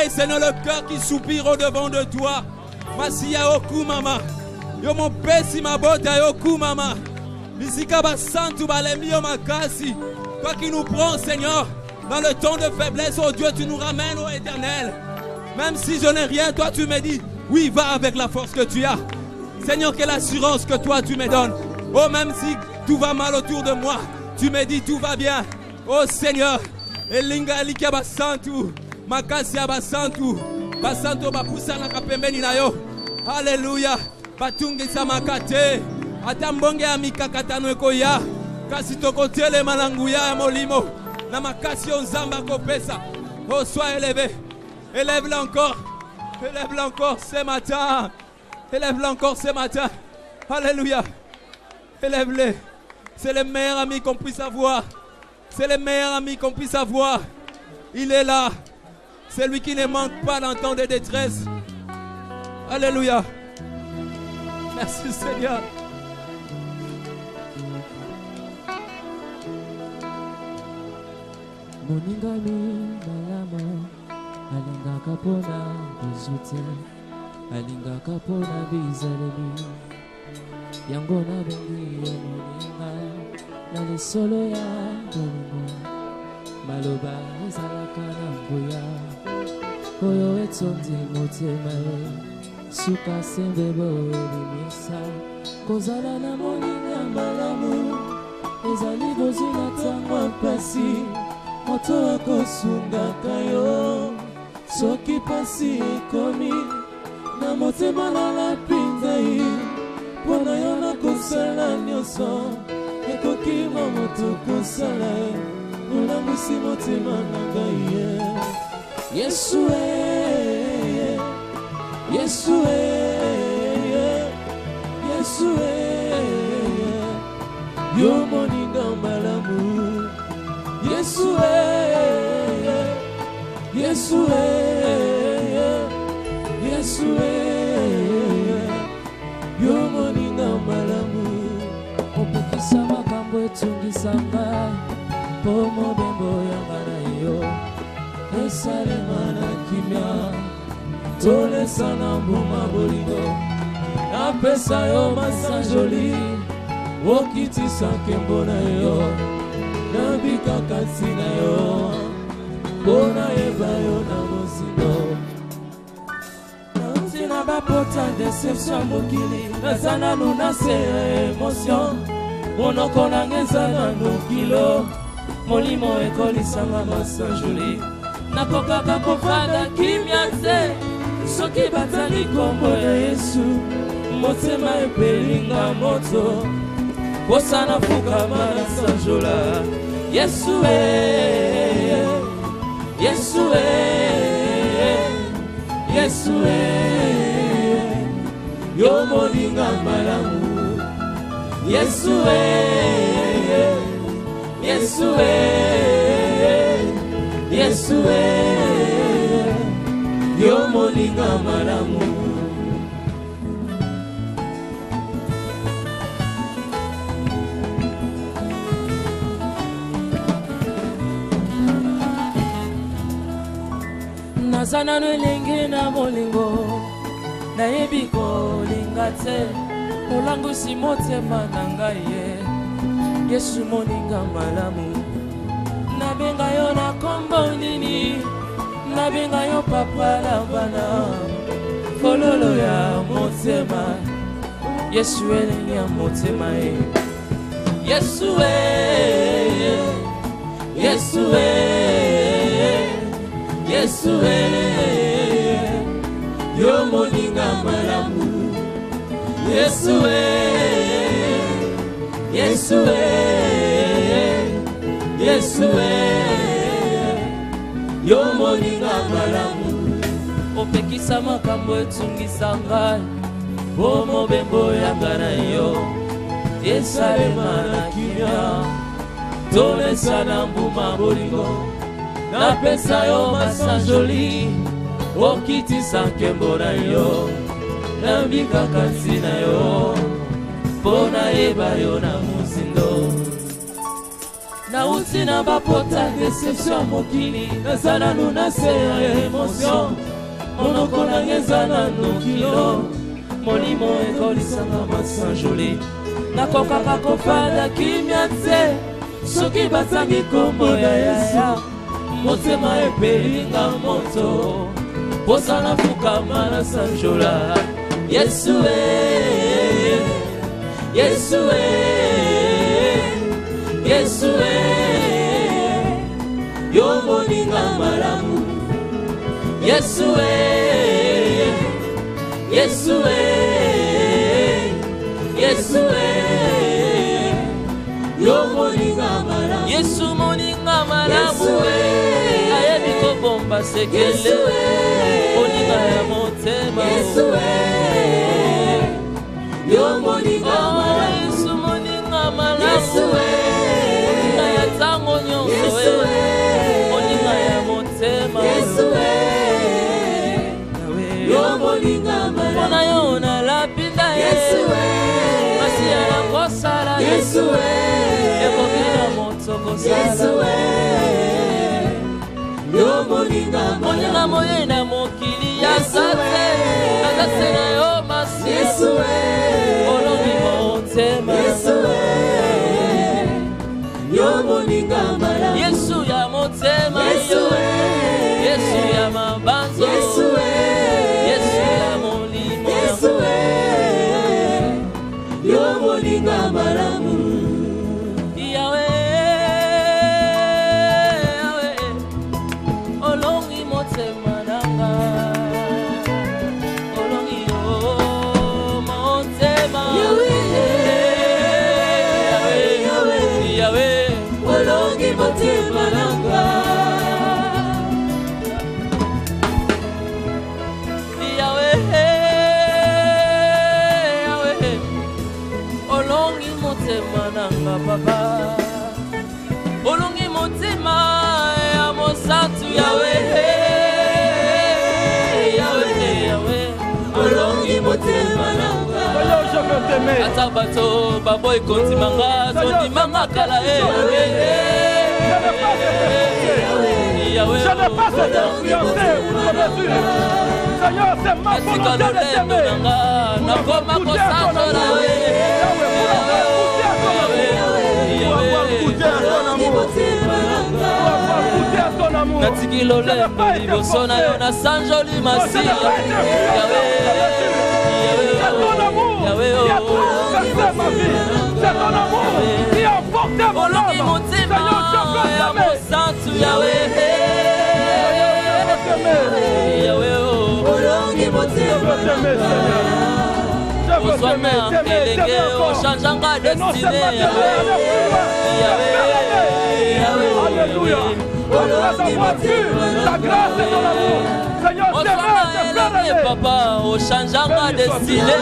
oreilles, Seigneur, le cœur qui soupire au devant de toi. Masiya oku mama. Yo mon pesi ma bota yoku mama. Bisika basantu balemi yo makasi. Toi qui nous prends, Seigneur, dans le temps de faiblesse, oh Dieu, tu nous ramènes au éternel. Même si je n'ai rien, toi tu me dis, oui, va avec la force que tu as. Seigneur, quelle assurance que toi tu me donnes. Oh, même si tout va mal autour de moi, tu me dis tout va bien. Oh Seigneur, elinga elika basantu, makasi ya basantu, basantu bapusa na kapembeni na yo. Alléluia. Batungisa makate, atambonge ya mikakatano ekoya. Kasi tokotele malanguya ya molimo, na makasi onzamba kopesa. Oh, sois élevé. Élève-le encore. Élève-le encore ce matin. Élève-le encore ce matin. Alléluia. Élève-le. C'est le meilleur ami qu'on puisse avoir. C'est le meilleur ami qu'on puisse avoir. Il est là. C'est lui qui ne manque pas dans temps de détresse. Alléluia. Merci Seigneur. Moningami malama alinga kapona bizute alinga kapona bizalemi yango na bengi yo moninga na lisolo ya bongo maloba ezalaka na mboya oyo etondi motema suka sembebo elimisa kozala na moninga malamu ezali kozina ntango mpasi moto akosungaka yo soki pasi ekomi na motema lalapinzai mpona yo nakosala nyonso ekoki mwa moto kosala olambwisi motema na ngai Yesu Yesu Yesu yo moninga malamu Yesu Yesu Yesu yo moninga malamu opekisa makambo etungisanga po mobembo yanga na yo esalema na kimia tolesa na mbuma bolingo napesa yo masanjoli okitisa nkembo na yo nabikaka ntina yo mpona yeba yo na mosindo nautina bapota deception mokili naza nanu na se ya émotion monoko nanga eza nanu kilo molimo ekolisanga masanjoli nakokaka kofanda kimia te soki batali kombo ya Yesu motema epelinga moto posana fukama na sanjola Yesu Yesu Yesu yo moninga malamu Yesu Yesu Yesu yo moninga malamu nazana no elengi na molingo nayebi kolinga te olangusi motema na ngai Yesu moninga malamu nabenga yo na kombo nini nabenga yo papa na bana fololo ya motema Yesu elengi ya motema Yesu Yesu Yesu yo moninga malamu Yesu Yesu Yesu yo moninga malamu opekisa makambo etungisanga po mobembo yanga na yo esalema na kimia tolesa na mbuma bolingo napesa yo masanjoli okitisa nkembo na yo nabikaka ntina yo mpona yeba yo na mozindo nauti na bapota déception mokili nazala nuna se ya émotion monoko na ngeza na nokilo molimo ekolisanga masanjoli nakokaka kofanda kimia te soki batangi kombo ya yaya motema epelinga moto posa na fukama na sanjola Yesue Yesue Yesue yo moninga malamu Yesue Yesue Yesue yo moninga malamu Yesu moninga malamu ayebi kobomba sekele moninga ya motema Yesue yo moninga malamu Yesu moninga malamu Yesue moninga ya tango nyonso moninga ya motema Yesue yo moninga malamu mona yo na lapinda Yesue masi ya kosala Yesue ekokila moto kosala Yesue yo moninga moninga moyena mokili ya sate azase na yo masi Yesue olongi motema Yesue yo moninga malamu Yesu ya motema Yesue Yesu ya mabanzo Yesue Yesu ya molimo Yesue yo moninga malamu Papa olongi motema ya mosantu yawe yawe yawe olongi motema nanga je veux t'aimer ata bato baboy kontimanga tondimanga kala je ne pas te influencer outre mesure Seigneur c'est ma volonté de t'aimer nakoma kosantola natikilo lembo liboso na yo na sanjoli masiya olongi motima ya mosantu yawe olongi motima ozwama elenge ochangeanga destine Alléluia. Après avoir vu ta grâce et ton amour, Seigneur, c'est vrai, papa, ochangeanga destine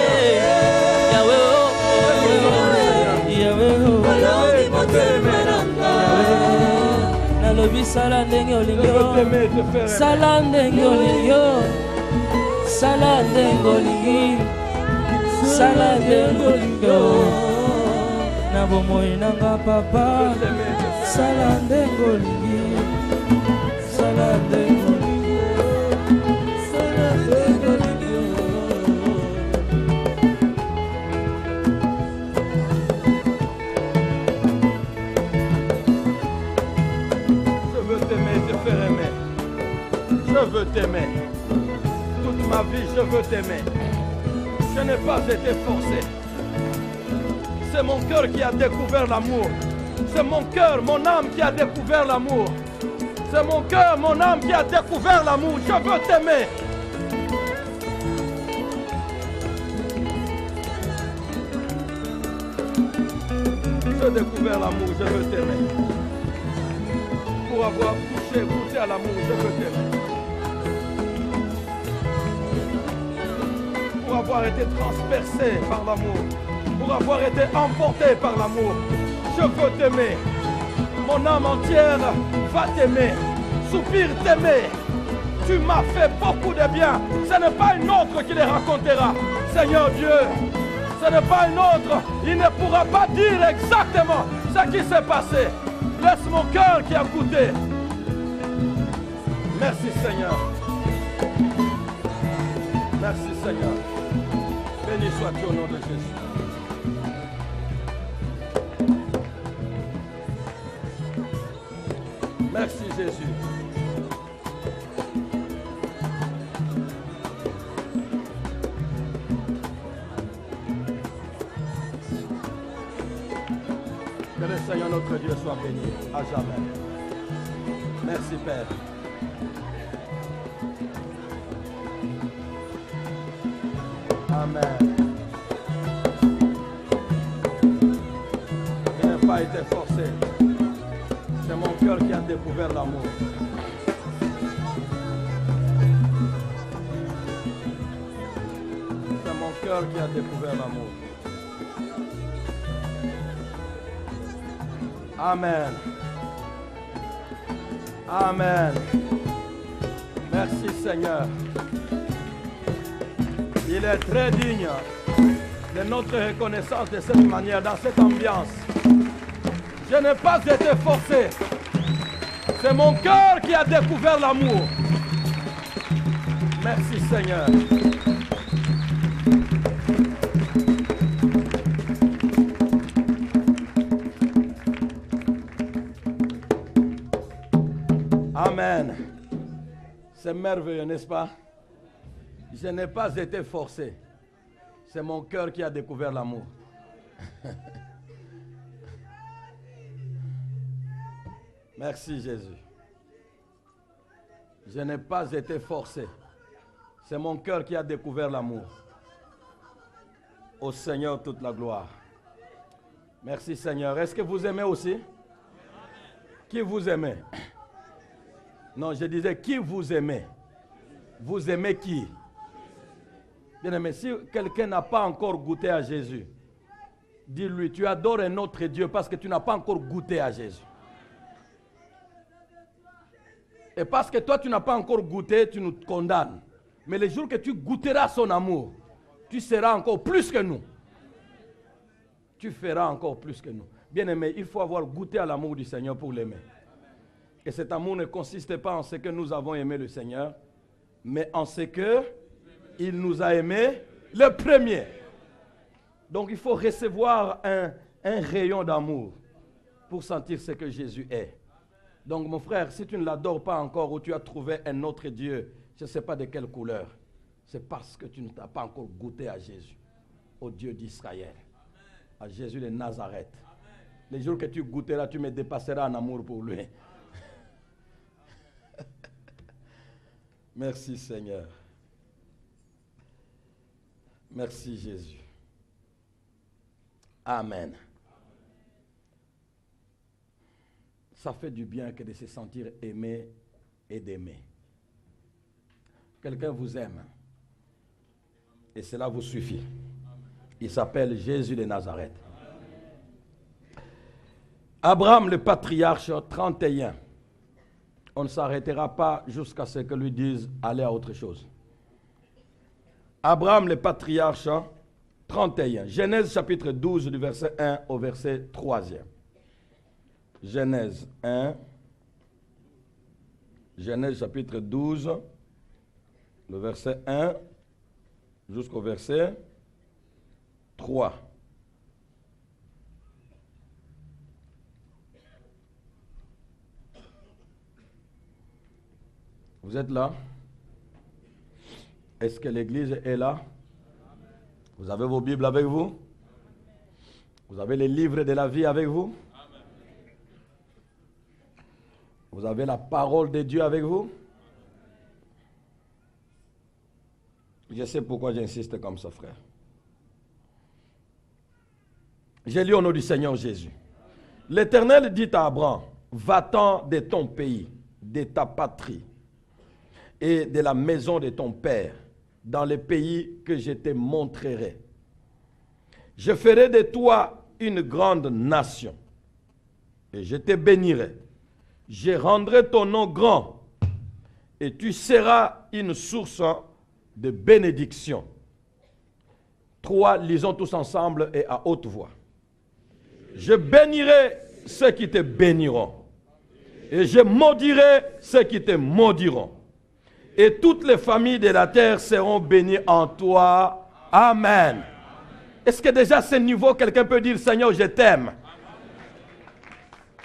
nalobi sala ndenge olingi sala ndenge olingi sala ndenge olingi sala ndenge olingi na bomoi nanga papa sala ndenge olingi sala ndenge olingi sala ndenge olingi je veux t'aimer, te faire aimer. Je veux t'aimer. Toute ma vie, je veux t'aimer. Je n'ai pas été forcé. C'est mon cœur qui a découvert l'amour. C'est mon cœur, mon âme qui a découvert l'amour. C'est mon cœur, mon âme qui a découvert l'amour. Je veux t'aimer. J'ai découvert l'amour, je veux t'aimer. Pour avoir touché, goûté à l'amour, je veux t'aimer. Pour avoir été transpercé par l'amour. Pour avoir été emporté par l'amour. Je veux t'aimer. Mon âme entière va t'aimer. Soupire t'aimer. Tu m'as fait beaucoup de bien. Ce n'est pas une autre qui les racontera. Seigneur Dieu, ce n'est pas une autre. Il ne pourra pas dire exactement ce qui s'est passé. Laisse mon cœur qui a goûté. Merci Seigneur. Merci Seigneur. Béni sois-tu au nom de Jésus. Merci Jésus. Que le Seigneur notre Dieu soit béni à jamais. Merci Père. Amen. Je n'ai pas été forcé. C'est mon cœur qui a découvert l'amour. C'est mon cœur qui a découvert l'amour. Amen. Amen. Merci Seigneur. Il est très digne de notre reconnaissance de cette manière, dans cette ambiance. Je n'ai pas été forcé. C'est mon cœur qui a découvert l'amour. Merci Seigneur. Amen. C'est merveilleux, n'est-ce pas? Je n'ai pas été forcé. C'est mon cœur qui a découvert l'amour. Merci Jésus. Je n'ai pas été forcé. C'est mon cœur qui a découvert l'amour. Au Seigneur toute la gloire. Merci Seigneur. Est-ce que vous aimez aussi? Qui vous aimez? Non, je disais qui vous aimez? Vous aimez qui? Bien aimé, si quelqu'un n'a pas encore goûté à Jésus, dis-lui, tu adores un autre Dieu parce que tu n'as pas encore goûté à Jésus. Et parce que toi, tu n'as pas encore goûté, tu nous condamnes. Mais le jour que tu goûteras son amour, tu seras encore plus que nous. Tu feras encore plus que nous. Bien aimé, il faut avoir goûté à l'amour du Seigneur pour l'aimer. Et cet amour ne consiste pas en ce que nous avons aimé le Seigneur, mais en ce que il nous a aimés le premier. Donc il faut recevoir un rayon d'amour pour sentir ce que Jésus est. Donc mon frère, si tu ne l'adores pas encore ou tu as trouvé un autre Dieu, je ne sais pas de quelle couleur, c'est parce que tu ne t'as pas encore goûté à Jésus, au Dieu d'Israël, à Jésus de Nazareth. Les jours que tu goûteras, tu me dépasseras en amour pour lui. Merci Seigneur. Merci Jésus. Amen. Ça fait du bien que de se sentir aimé et d'aimer. Quelqu'un vous aime et cela vous suffit. Il s'appelle Jésus de Nazareth. Abraham le patriarche 31. On ne s'arrêtera pas jusqu'à ce que lui dise aller à autre chose. Abraham le patriarche 31. Genèse chapitre 12 du verset 1 au verset 3e. Genèse 1. Genèse chapitre 12, le verset 1 jusqu'au verset 3. Vous êtes là? Est-ce que l'église est là? Vous avez vos Bibles avec vous? Vous avez les livres de la vie avec vous? Vous avez la parole de Dieu avec vous? Je sais pourquoi j'insiste comme ça, frère. J'ai lu au nom du Seigneur Jésus. L'Éternel dit à Abraham, va-t'en de ton pays, de ta patrie et de la maison de ton père, dans le pays que je te montrerai. Je ferai de toi une grande nation et je te bénirai. Je rendrai ton nom grand et tu seras une source de bénédiction. 3, lisons tous ensemble et à haute voix. Je bénirai ceux qui te béniront. Et je maudirai ceux qui te maudiront. Et toutes les familles de la terre seront bénies en toi. Amen. Est-ce que déjà à ce niveau, quelqu'un peut dire, Seigneur, je t'aime?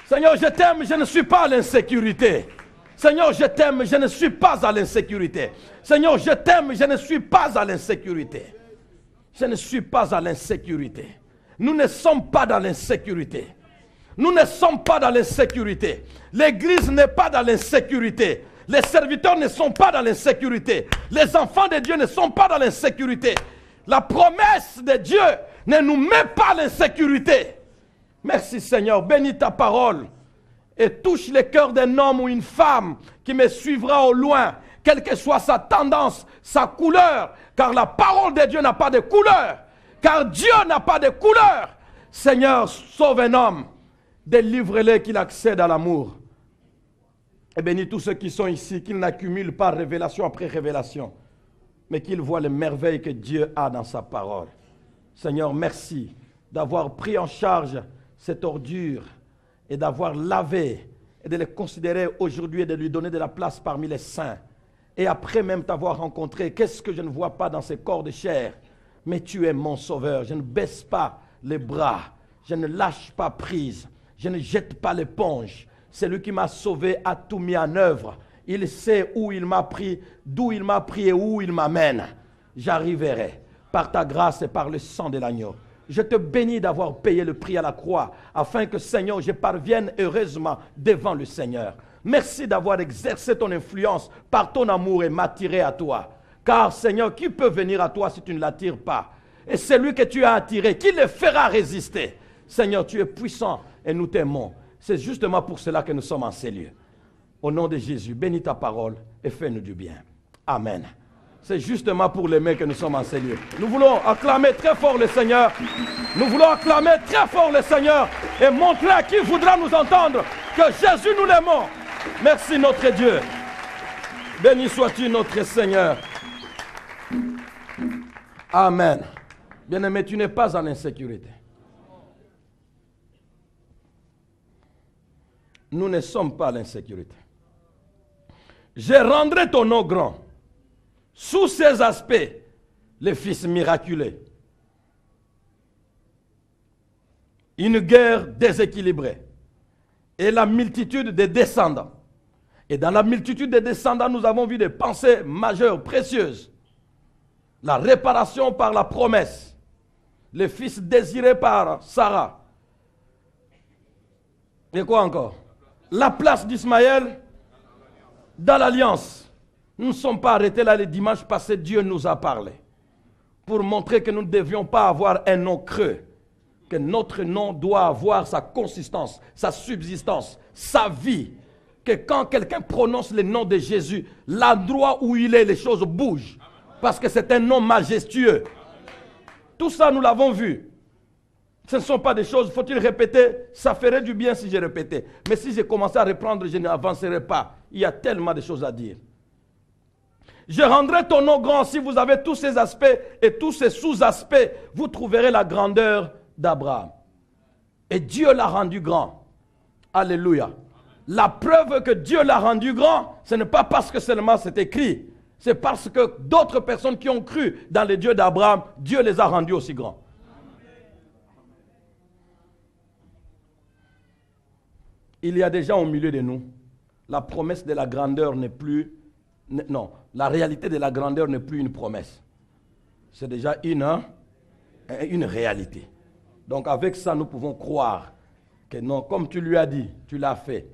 Seigneur, je t'aime, je ne suis pas à l'insécurité. Seigneur, je t'aime, je ne suis pas à l'insécurité. Seigneur, je t'aime, je ne suis pas à l'insécurité. Je ne suis pas à l'insécurité. Nous ne sommes pas dans l'insécurité. Nous ne sommes pas dans l'insécurité. L'église n'est pas dans l'insécurité. Les serviteurs ne sont pas dans l'insécurité. Les enfants de Dieu ne sont pas dans l'insécurité. La promesse de Dieu ne nous met pas à l'insécurité. Merci Seigneur, bénis ta parole et touche le cœur d'un homme ou une femme qui me suivra au loin, quelle que soit sa tendance, sa couleur, car la parole de Dieu n'a pas de couleur, car Dieu n'a pas de couleur. Seigneur, sauve un homme, délivre-le qu'il accède à l'amour. Et bénis tous ceux qui sont ici, qu'ils n'accumulent pas révélation après révélation, mais qu'ils voient les merveilles que Dieu a dans sa parole. Seigneur, merci d'avoir pris en charge cette ordure et d'avoir lavé et de les considérer aujourd'hui et de lui donner de la place parmi les saints. Et après même t'avoir rencontré, qu'est-ce que je ne vois pas dans ces corps de chair? Mais tu es mon sauveur. Je ne baisse pas les bras. Je ne lâche pas prise. Je ne jette pas l'éponge. C'est lui qui m'a sauvé, a tout mis en œuvre. Il sait où il m'a pris, d'où il m'a pris et où il m'amène. J'arriverai par ta grâce et par le sang de l'agneau. Je te bénis d'avoir payé le prix à la croix, afin que, Seigneur, je parvienne heureusement devant le Seigneur. Merci d'avoir exercé ton influence par ton amour et m'attirer à toi. Car, Seigneur, qui peut venir à toi si tu ne l'attires pas? Et celui que tu as attiré, qui le fera résister? Seigneur, tu es puissant et nous t'aimons. C'est justement pour cela que nous sommes en ces lieux. Au nom de Jésus, bénis ta parole et fais-nous du bien. Amen. C'est justement pour l'aimer que nous sommes en ces lieux. Nous voulons acclamer très fort le Seigneur. Nous voulons acclamer très fort le Seigneur et montrer à qui voudra nous entendre que Jésus, nous l'aimons. Merci notre Dieu. Béni sois-tu notre Seigneur. Amen. Bien-aimé, tu n'es pas en insécurité. Nous ne sommes pas à l'insécurité. Je rendrai ton nom grand. Sous ces aspects, le Fils miraculeux. Une guerre déséquilibrée. Et la multitude des descendants. Et dans la multitude des descendants, nous avons vu des pensées majeures, précieuses. La réparation par la promesse. Le fils désiré par Sarah. Et quoi encore? La place d'Ismaël dans l'alliance. Nous ne sommes pas arrêtés là le dimanche passé, Dieu nous a parlé. Pour montrer que nous ne devions pas avoir un nom creux. Que notre nom doit avoir sa consistance, sa subsistance, sa vie. Que quand quelqu'un prononce le nom de Jésus, l'endroit où il est, les choses bougent. Parce que c'est un nom majestueux. Tout ça, nous l'avons vu. Ce ne sont pas des choses, faut-il répéter? Ça ferait du bien si je répétais. Mais si j'ai commencé à reprendre, je n'avancerai pas. Il y a tellement de choses à dire. Je rendrai ton nom grand. Si vous avez tous ces aspects et tous ces sous-aspects, vous trouverez la grandeur d'Abraham. Et Dieu l'a rendu grand. Alléluia. La preuve que Dieu l'a rendu grand, ce n'est pas parce que seulement c'est écrit. C'est parce que d'autres personnes qui ont cru dans le Dieu d'Abraham, Dieu les a rendus aussi grands. Il y a déjà au milieu de nous, la promesse de la grandeur n'est plus... Non, la réalité de la grandeur n'est plus une promesse. C'est déjà une réalité. Donc avec ça, nous pouvons croire que non, comme tu lui as dit, tu l'as fait.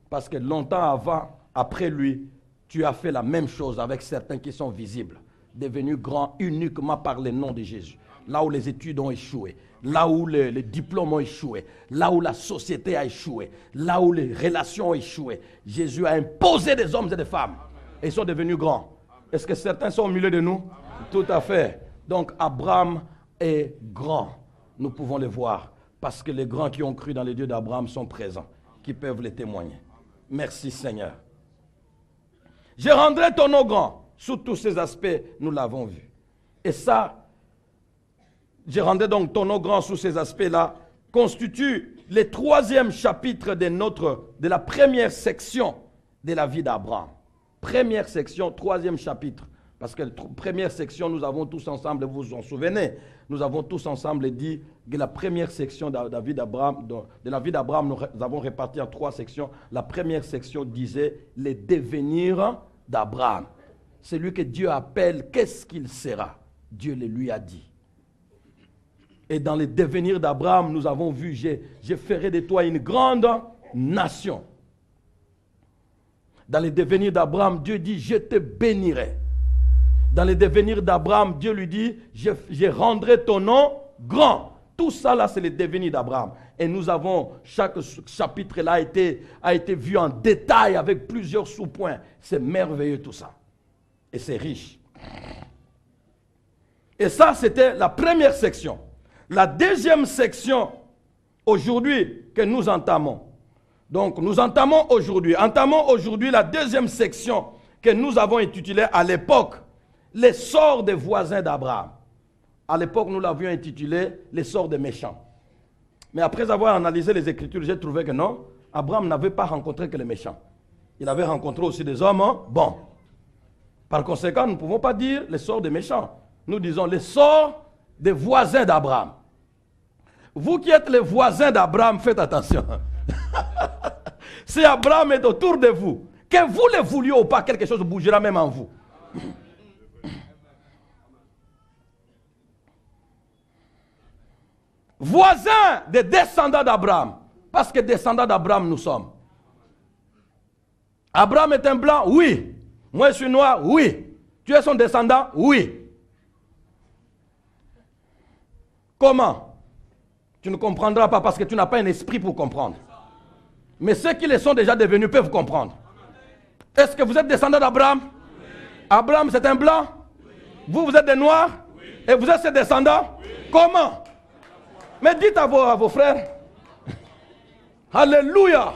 Parce que longtemps avant, après lui, tu as fait la même chose avec certains qui sont visibles, devenus grands uniquement par le nom de Jésus. Là où les études ont échoué, là où les diplômes ont échoué, là où la société a échoué, là où les relations ont échoué, Jésus a imposé des hommes et des femmes. Et ils sont devenus grands. Est-ce que certains sont au milieu de nous? Tout à fait. Donc Abraham est grand. Nous pouvons le voir. Parce que les grands qui ont cru dans les dieux d'Abraham sont présents. Qui peuvent les témoigner. Merci Seigneur. Je rendrai ton nom grand. Sous tous ces aspects, nous l'avons vu. Et ça, je rendrai donc ton nom grand sous ces aspects-là, constitue le 3e chapitre de la première section de la vie d'Abraham. Première section, 3e chapitre. Parce que la première section, nous avons tous ensemble, vous vous en souvenez, nous avons tous ensemble dit que la première section de la vie d'Abraham, nous avons réparti en 3 sections. La première section disait les devenirs d'Abraham. Celui que Dieu appelle, qu'est-ce qu'il sera? Dieu le lui a dit. Et dans les devenirs d'Abraham, nous avons vu, je ferai de toi une grande nation. Dans les devenirs d'Abraham, Dieu dit, je te bénirai. Dans les devenirs d'Abraham, Dieu lui dit, je rendrai ton nom grand. Tout ça là, c'est les devenirs d'Abraham. Et nous avons, chaque chapitre là a été vu en détail avec plusieurs sous-points. C'est merveilleux tout ça. Et c'est riche. Et ça, c'était la première section. La deuxième section, aujourd'hui, que nous entamons. Donc, nous entamons aujourd'hui la deuxième section que nous avons intitulée à l'époque, les sorts des voisins d'Abraham. À l'époque, nous l'avions intitulé les sorts des méchants. Mais après avoir analysé les Écritures, j'ai trouvé que non, Abraham n'avait pas rencontré que les méchants. Il avait rencontré aussi des hommes bons. Par conséquent, nous ne pouvons pas dire les sorts des méchants. Nous disons les sorts des voisins d'Abraham. Vous qui êtes les voisins d'Abraham, faites attention. Si Abraham est autour de vous, que vous le vouliez ou pas, quelque chose bougera même en vous. Voisins des descendants d'Abraham, parce que descendants d'Abraham nous sommes. Abraham est un blanc, oui. Moi je suis noir, oui. Tu es son descendant, oui. Comment? Tu ne comprendras pas parce que tu n'as pas un esprit pour comprendre. Mais ceux qui le sont déjà devenus peuvent comprendre. Est-ce que vous êtes descendant d'Abraham? Oui. Abraham c'est un blanc? Oui. Vous êtes des noirs? Oui. Et vous êtes ses descendants? Oui. Comment? Mais dites à vos frères. Alléluia.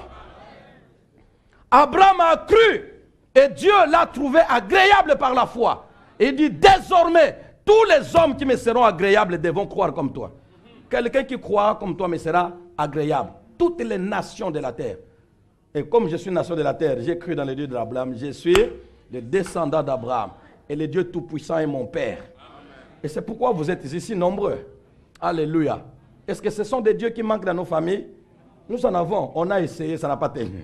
Abraham a cru et Dieu l'a trouvé agréable par la foi. Et il dit désormais, tous les hommes qui me seront agréables devront croire comme toi. Quelqu'un qui croira comme toi me sera agréable. Toutes les nations de la terre. Et comme je suis nation de la terre, j'ai cru dans le Dieu d'Abraham. Je suis le descendant d'Abraham. Et le Dieu Tout-Puissant est mon Père. Et c'est pourquoi vous êtes ici nombreux. Alléluia. Est-ce que ce sont des dieux qui manquent dans nos familles? Nous en avons. On a essayé, ça n'a pas tenu.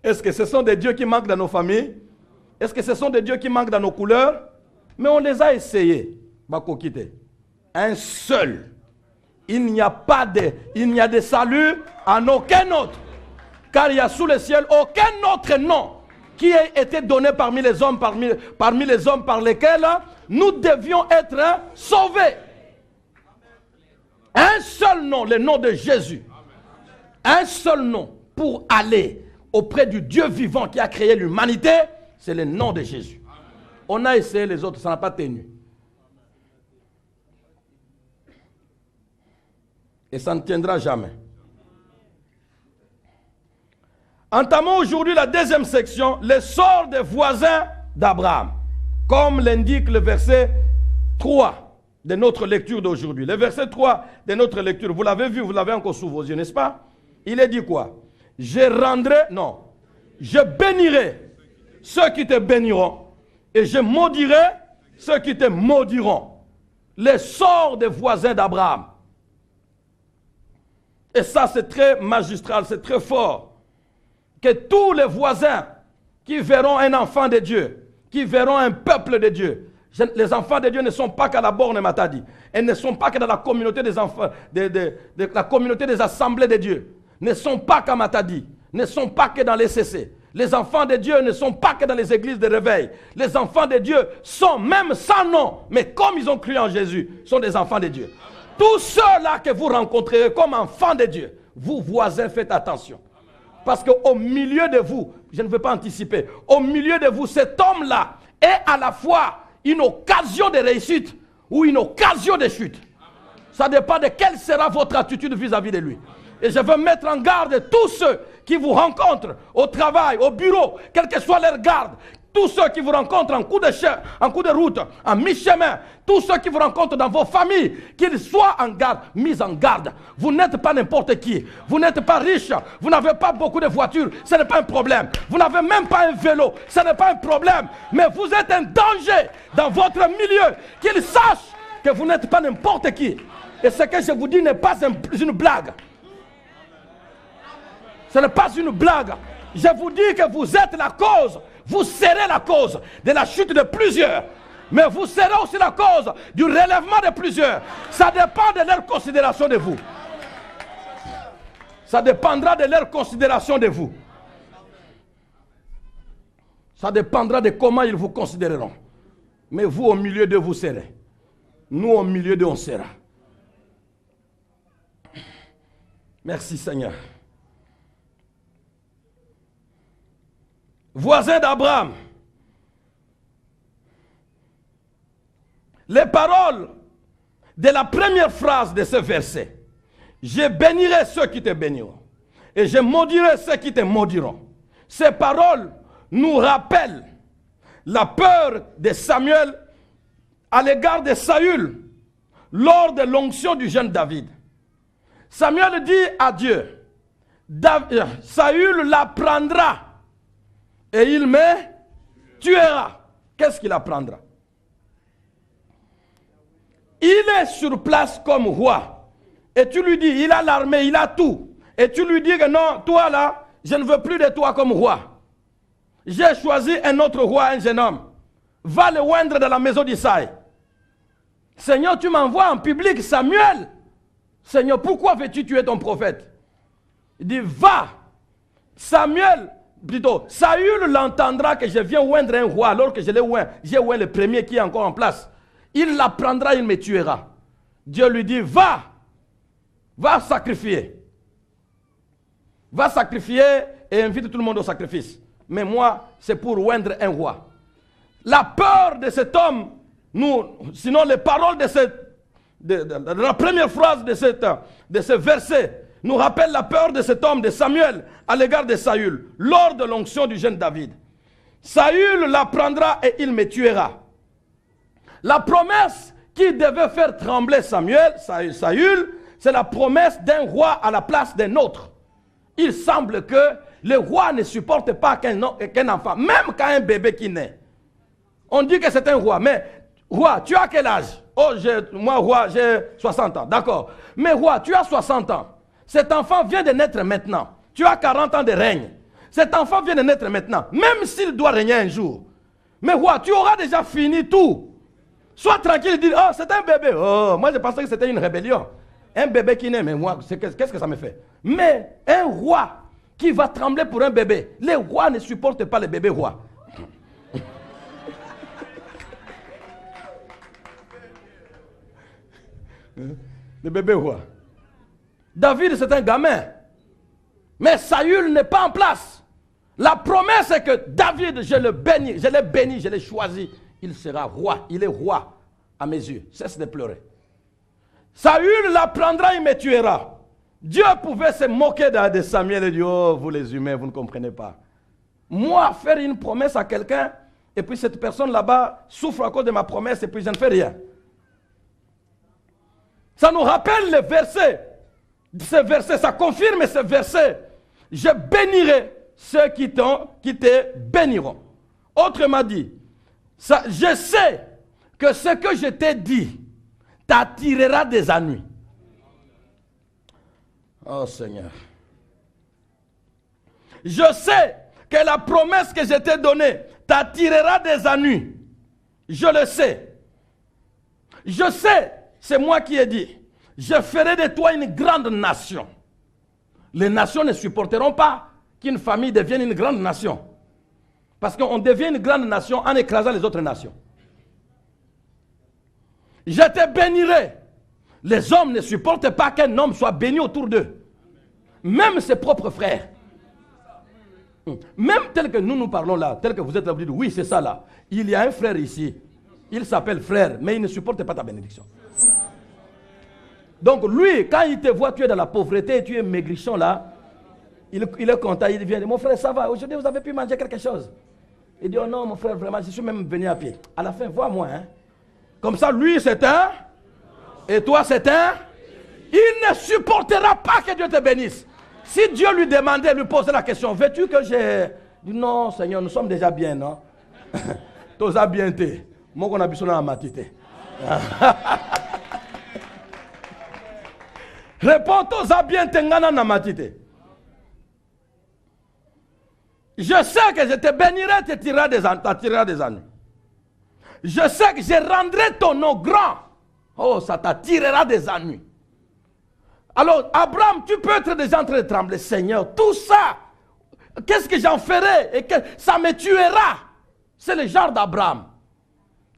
Est-ce que ce sont des dieux qui manquent dans nos familles? Est-ce que ce sont des dieux qui manquent dans nos couleurs? Mais on les a essayés. Bakokite. Un seul. Il n'y a de salut en aucun autre. Car il y a sous le ciel aucun autre nom qui a été donné parmi les hommes, parmi les hommes par lesquels nous devions être sauvés. Un seul nom, le nom de Jésus. Un seul nom pour aller auprès du Dieu vivant qui a créé l'humanité, c'est le nom de Jésus. On a essayé les autres, ça n'a pas tenu. Et ça ne tiendra jamais. Entamons aujourd'hui la deuxième section, les sorts des voisins d'Abraham. Comme l'indique le verset 3 de notre lecture d'aujourd'hui. Le verset 3 de notre lecture, vous l'avez vu, vous l'avez encore sous vos yeux, n'est-ce pas? Il est dit quoi? Je bénirai ceux qui te béniront et je maudirai ceux qui te maudiront. Les sorts des voisins d'Abraham. Et ça, c'est très magistral, c'est très fort. Que tous les voisins qui verront un enfant de Dieu, qui verront un peuple de Dieu, les enfants de Dieu ne sont pas qu'à la borne Matadi. Elles ne sont pas que dans la communauté des enfants, la communauté des assemblées de Dieu. Ne sont pas qu'à Matadi. Ne sont pas que dans les CC. Les enfants de Dieu ne sont pas que dans les églises de réveil. Les enfants de Dieu sont même sans nom, mais comme ils ont cru en Jésus, sont des enfants de Dieu. Tous ceux-là que vous rencontrerez comme enfants de Dieu, vous voisins, faites attention. Parce qu'au milieu de vous, je ne veux pas anticiper, au milieu de vous, cet homme-là est à la fois une occasion de réussite ou une occasion de chute. Ça dépend de quelle sera votre attitude vis-à-vis de lui. Et je veux mettre en garde tous ceux qui vous rencontrent au travail, au bureau, quel que soit leur garde. tous ceux qui vous rencontrent en cours de route, en mi-chemin, tous ceux qui vous rencontrent dans vos familles, qu'ils soient en garde, mis en garde. Vous n'êtes pas n'importe qui. Vous n'êtes pas riche. Vous n'avez pas beaucoup de voitures. Ce n'est pas un problème. Vous n'avez même pas un vélo. Ce n'est pas un problème. Mais vous êtes un danger dans votre milieu. Qu'ils sachent que vous n'êtes pas n'importe qui. Et ce que je vous dis n'est pas une blague. Ce n'est pas une blague. Je vous dis que vous êtes la cause. Vous serez la cause de la chute de plusieurs. Mais vous serez aussi la cause du relèvement de plusieurs. Ça dépend de leur considération de vous. Ça dépendra de leur considération de vous. Ça dépendra de comment ils vous considéreront. Mais vous, au milieu d'eux, vous serez. Nous, au milieu d'eux, on sera. Merci, Seigneur. Voisin d'Abraham. Les paroles de la première phrase de ce verset. Je bénirai ceux qui te béniront. Et je maudirai ceux qui te maudiront. Ces paroles nous rappellent la peur de Samuel à l'égard de Saül lors de l'onction du jeune David. Samuel dit à Dieu, Saül l'apprendra et il me tuera. Qu'est-ce qu'il apprendra? Il est sur place comme roi. Et tu lui dis, il a l'armée, il a tout. Et tu lui dis que non, toi là, je ne veux plus de toi comme roi. J'ai choisi un autre roi, un jeune homme. Va le oindre dans la maison d'Isaïe. Seigneur, tu m'envoies en public Samuel. Seigneur, pourquoi veux-tu tuer ton prophète? Il dit, va. Samuel, plutôt, Saül l'entendra que je viens oindre un roi alors que je l'ai oint. J'ai oint le premier qui est encore en place. Il l'apprendra, il me tuera. Dieu lui dit, va. Va sacrifier. Va sacrifier et invite tout le monde au sacrifice. Mais moi, c'est pour oindre un roi. La peur de cet homme, sinon les paroles de la première phrase de ce verset, nous rappellent la peur de cet homme, de Samuel, à l'égard de Saül, lors de l'onction du jeune David. Saül l'apprendra et il me tuera. La promesse qui devait faire trembler Saül, c'est la promesse d'un roi à la place d'un autre. Il semble que le roi ne supporte pas qu'un enfant, même quand un bébé qui naît. On dit que c'est un roi, mais roi, tu as quel âge? Oh, moi, roi, j'ai 60 ans, d'accord. Mais roi, tu as 60 ans. Cet enfant vient de naître maintenant. Tu as 40 ans de règne. Cet enfant vient de naître maintenant, même s'il doit régner un jour. Mais roi, tu auras déjà fini tout. Sois tranquille et dis, oh, c'est un bébé. Oh, moi, je pensais que c'était une rébellion. Un bébé qui naît, mais moi, qu'est-ce que ça me fait? Mais un roi qui va trembler pour un bébé, les rois ne supportent pas les bébés rois. Le bébé roi. David, c'est un gamin. Mais Saül n'est pas en place. La promesse est que David, je l'ai béni, je l'ai choisi. Il sera roi. Il est roi à mes yeux. Cesse de pleurer. Saül l'apprendra, il me tuera. Dieu pouvait se moquer de Samuel et dire, oh, vous les humains, vous ne comprenez pas. Moi, faire une promesse à quelqu'un, et puis cette personne là-bas souffre à cause de ma promesse, et puis je ne fais rien. Ça nous rappelle le verset. Ce verset, ça confirme ce verset. Je bénirai ceux qui te béniront. Autrement dit, je sais que ce que je t'ai dit t'attirera des ennuis. Oh Seigneur. Je sais que la promesse que je t'ai donnée t'attirera des ennuis. Je le sais. Je sais, c'est moi qui ai dit, je ferai de toi une grande nation. Les nations ne supporteront pas qu'une famille devienne une grande nation. Parce qu'on devient une grande nation en écrasant les autres nations. Je te bénirai. Les hommes ne supportent pas qu'un homme soit béni autour d'eux. Même ses propres frères. Même tel que nous parlons là, tel que vous êtes là, vous dites, oui, c'est ça là. Il y a un frère ici. Il s'appelle frère, mais il ne supporte pas ta bénédiction. Donc lui, quand il te voit, tu es dans la pauvreté, tu es maigrichon là, il est content, il vient, mon frère, ça va, aujourd'hui vous avez pu manger quelque chose. Il dit, oh non, mon frère, vraiment, je suis même venu à pied. À la fin, vois-moi. Hein. Comme ça, lui, c'est un. Et toi, c'est un. Il ne supportera pas que Dieu te bénisse. Si Dieu lui demandait, lui posait la question, veux-tu que j'ai... Il dit, non, Seigneur, nous sommes déjà bien, non? Tous as bien été. Moi, on a besoin de la matité. Réponds, tous as bien été, na matité. Je sais que je te bénirai, tu tireras des ennuis. Je sais que je rendrai ton nom grand. Oh, ça t'attirera des ennuis. Alors, Abraham, tu peux être déjà en train de trembler. Seigneur, tout ça, qu'est-ce que j'en ferai? Et que ça me tuera. C'est le genre d'Abraham.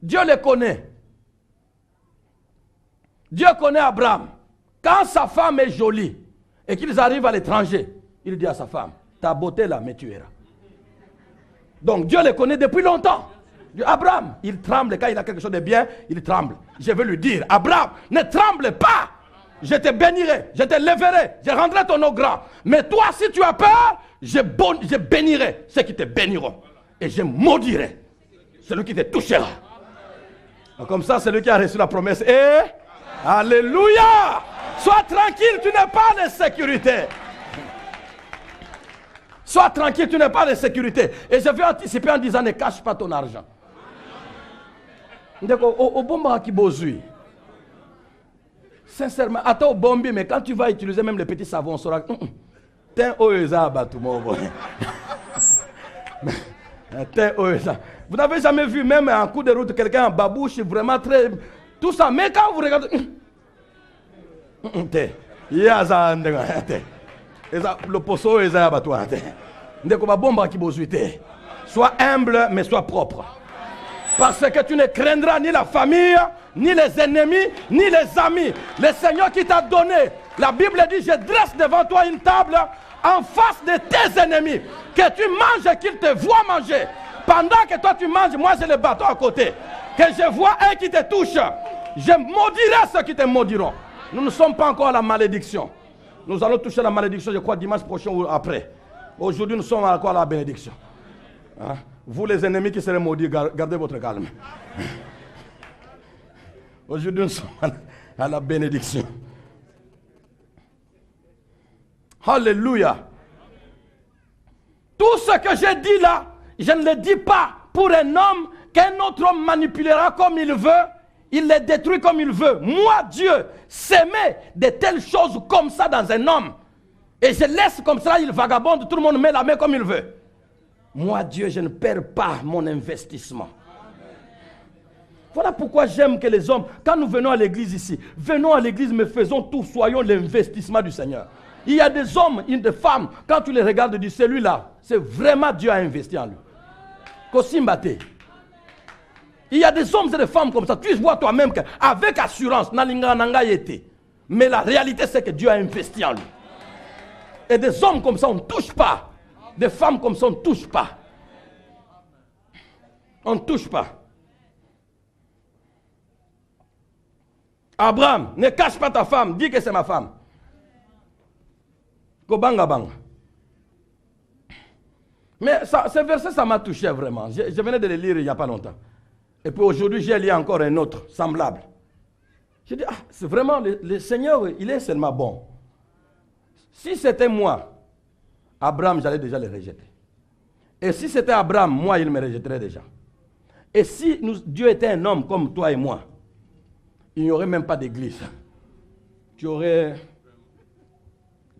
Dieu le connaît. Dieu connaît Abraham. Quand sa femme est jolie et qu'ils arrivent à l'étranger, il dit à sa femme, ta beauté là me tuera. Donc Dieu le connaît depuis longtemps. Abraham, il tremble quand il a quelque chose de bien, il tremble. Je veux lui dire, Abraham, ne tremble pas. Je te bénirai, je te lèverai, je rendrai ton nom grand. Mais toi, si tu as peur, je bénirai ceux qui te béniront. Et je maudirai celui qui te touchera. Donc, comme ça, celui qui a reçu la promesse est... Alléluia! Sois tranquille, tu n'es pas en sécurité. Sois tranquille, tu n'es pas en sécurité. Et je vais anticiper en disant, ne cache pas ton argent. Au bomba qui bozui. Sincèrement, attends au bombi, mais quand tu vas utiliser même les petits savons, on saura. Vous n'avez jamais vu même en coup de route quelqu'un en babouche vraiment très... Tout ça, mais quand vous regardez... Le poisson est abattoir. Sois humble, mais sois propre. Parce que tu ne craindras ni la famille, ni les ennemis, ni les amis. Le Seigneur qui t'a donné, la Bible dit, je dresse devant toi une table en face de tes ennemis. Que tu manges et qu'ils te voient manger. Pendant que toi tu manges, moi j'ai le bâton à côté. Que je vois un qui te touche. Je maudirai ceux qui te maudiront. Nous ne sommes pas encore à la malédiction. Nous allons toucher la malédiction, je crois, dimanche prochain ou après. Aujourd'hui, nous sommes encore à la bénédiction. Hein? Vous, les ennemis qui serez maudits, gardez votre calme. Aujourd'hui, nous sommes à la bénédiction. Alléluia. Tout ce que j'ai dit là, je ne le dis pas pour un homme qu'un autre homme manipulera comme il veut. Il les détruit comme il veut. Moi, Dieu, s'aimer de telles choses comme ça dans un homme. Et je laisse comme ça, il vagabonde, tout le monde met la main comme il veut. Moi, Dieu, je ne perds pas mon investissement. Voilà pourquoi j'aime que les hommes, quand nous venons à l'église ici, venons à l'église, mais faisons tout, soyons l'investissement du Seigneur. Il y a des hommes, des femmes, quand tu les regardes, tu dis, celui-là, c'est vraiment Dieu a investi en lui. Kosimbate. Il y a des hommes et des femmes comme ça. Tu vois toi-même qu'avec assurance, mais la réalité, c'est que Dieu a investi en lui. Et des hommes comme ça, on ne touche pas. Des femmes comme ça, on ne touche pas. On ne touche pas. Abraham, ne cache pas ta femme. Dis que c'est ma femme. Kobanga banga. Mais ce verset, ça m'a touché vraiment. Je venais de le lire il n'y a pas longtemps. Et puis aujourd'hui, j'ai lu encore un autre, semblable. J'ai dit, c'est vraiment, le Seigneur, il est seulement bon. Si c'était moi, Abraham, j'allais déjà le rejeter. Et si c'était Abraham, moi, il me rejetterait déjà. Et si Dieu était un homme comme toi et moi, il n'y aurait même pas d'église. Tu aurais...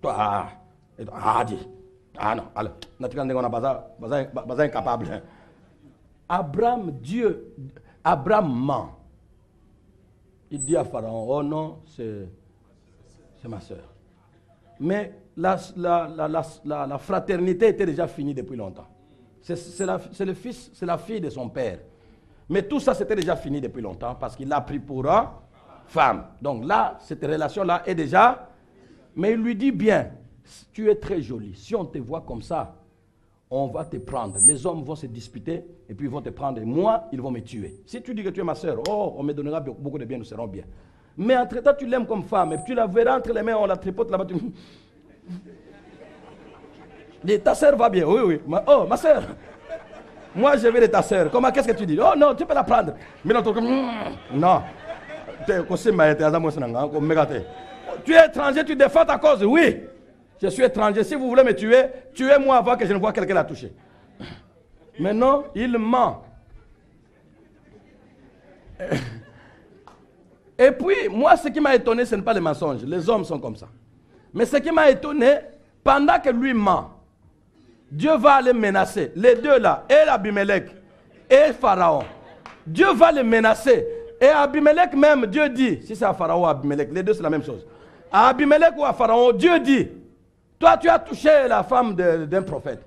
Toi, non, alors, naturellement, on est incapable. Abraham, Dieu, Abraham ment. Il dit à Pharaon, oh non, c'est ma soeur. Mais la fraternité était déjà finie depuis longtemps. C'est le fils, c'est la fille de son père. Mais tout ça, c'était déjà fini depuis longtemps parce qu'il l'a pris pour femme. Donc là, cette relation-là est déjà... Mais il lui dit bien, tu es très jolie. Si on te voit comme ça, on va te prendre. Les hommes vont se disputer et puis ils vont te prendre. Et moi, ils vont me tuer. Si tu dis que tu es ma soeur, oh, on me donnera beaucoup de bien, nous serons bien. Mais entre-temps, tu l'aimes comme femme et puis tu la verras entre les mains, on la tripote là-bas. Dis, ta soeur va bien. Oui, oui. Ma soeur. Moi, je vais de ta sœur. Comment, qu'est-ce que tu dis? Oh non, tu peux la prendre. Mais non, non. Tu es étranger, tu défends ta cause. Oui, je suis étranger. Si vous voulez me tuer, tuez-moi avant que je ne vois quelqu'un la toucher. Mais non, il ment. Et puis, moi, ce qui m'a étonné, ce n'est pas les mensonges. Les hommes sont comme ça. Mais ce qui m'a étonné, pendant que lui ment, Dieu va les menacer. Les deux là, et Abimelech et Pharaon. Dieu va les menacer. Et Abimelech même, Dieu dit, si c'est à Pharaon ou à Abimelech, les deux c'est la même chose. À Abimelech ou à Pharaon, Dieu dit, toi tu as touché la femme d'un prophète.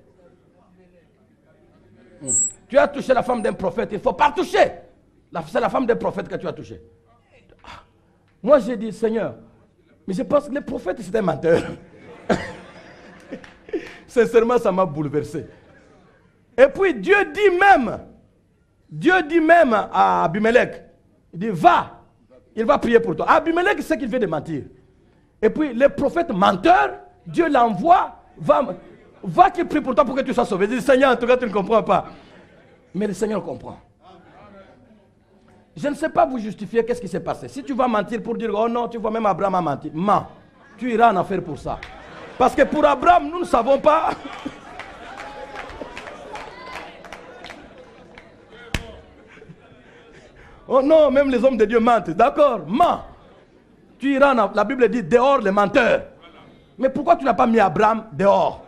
Tu as touché la femme d'un prophète, il ne faut pas toucher. C'est la femme d'un prophète que tu as touché. Moi j'ai dit, Seigneur, mais je pense que les prophètes c'est un menteur. Sincèrement, ça m'a bouleversé. Et puis Dieu dit même à Abimelech, il dit, va, il va prier pour toi. Abimelech sait qu'il vient de mentir. Et puis les prophètes menteurs, Dieu l'envoie, va qu'il prie pour toi pour que tu sois sauvé. Il dit, Seigneur, en tout cas tu ne comprends pas. Mais le Seigneur comprend. Je ne sais pas vous justifier qu'est-ce qui s'est passé. Si tu vas mentir pour dire, oh non, tu vois même Abraham a menti, mens. Tu iras en enfer pour ça. Parce que pour Abraham, nous ne savons pas. Oh non, même les hommes de Dieu mentent. D'accord, mens. Tu iras, la Bible dit dehors les menteurs. Mais pourquoi tu n'as pas mis Abraham dehors?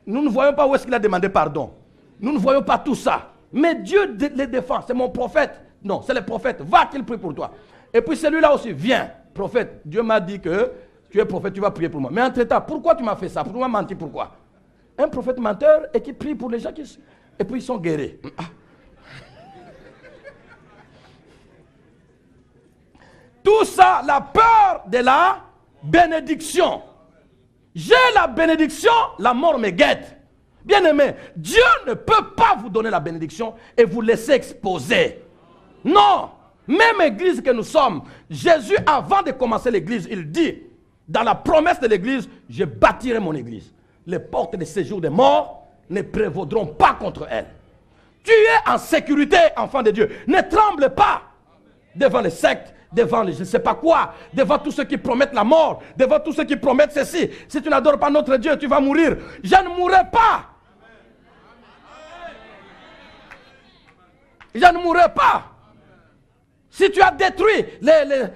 Nous ne voyons pas où est-ce qu'il a demandé pardon. Nous ne voyons pas tout ça. Mais Dieu les défend. C'est mon prophète. Non, c'est le prophète. Va qu'il prie pour toi. Et puis celui-là aussi, viens, prophète. Dieu m'a dit que tu es prophète, tu vas prier pour moi. Mais entre-temps, pourquoi tu m'as fait ça? Pourquoi tu m'as menti? Pourquoi? Un prophète menteur et qui prie pour les gens qui... Et puis ils sont guéris. Tout ça, la peur de la bénédiction. J'ai la bénédiction, la mort me guette. Bien aimé, Dieu ne peut pas vous donner la bénédiction et vous laisser exposer. Non, même église que nous sommes, Jésus, avant de commencer l'église, il dit, dans la promesse de l'église, je bâtirai mon église. Les portes de séjour des morts ne prévaudront pas contre elle. Tu es en sécurité, enfant de Dieu. Ne tremble pas devant les sectes, devant les je ne sais pas quoi, devant tous ceux qui promettent la mort, devant tous ceux qui promettent ceci. Si tu n'adores pas notre Dieu, tu vas mourir. Je ne mourrai pas. Je ne mourrai pas. Si tu as détruit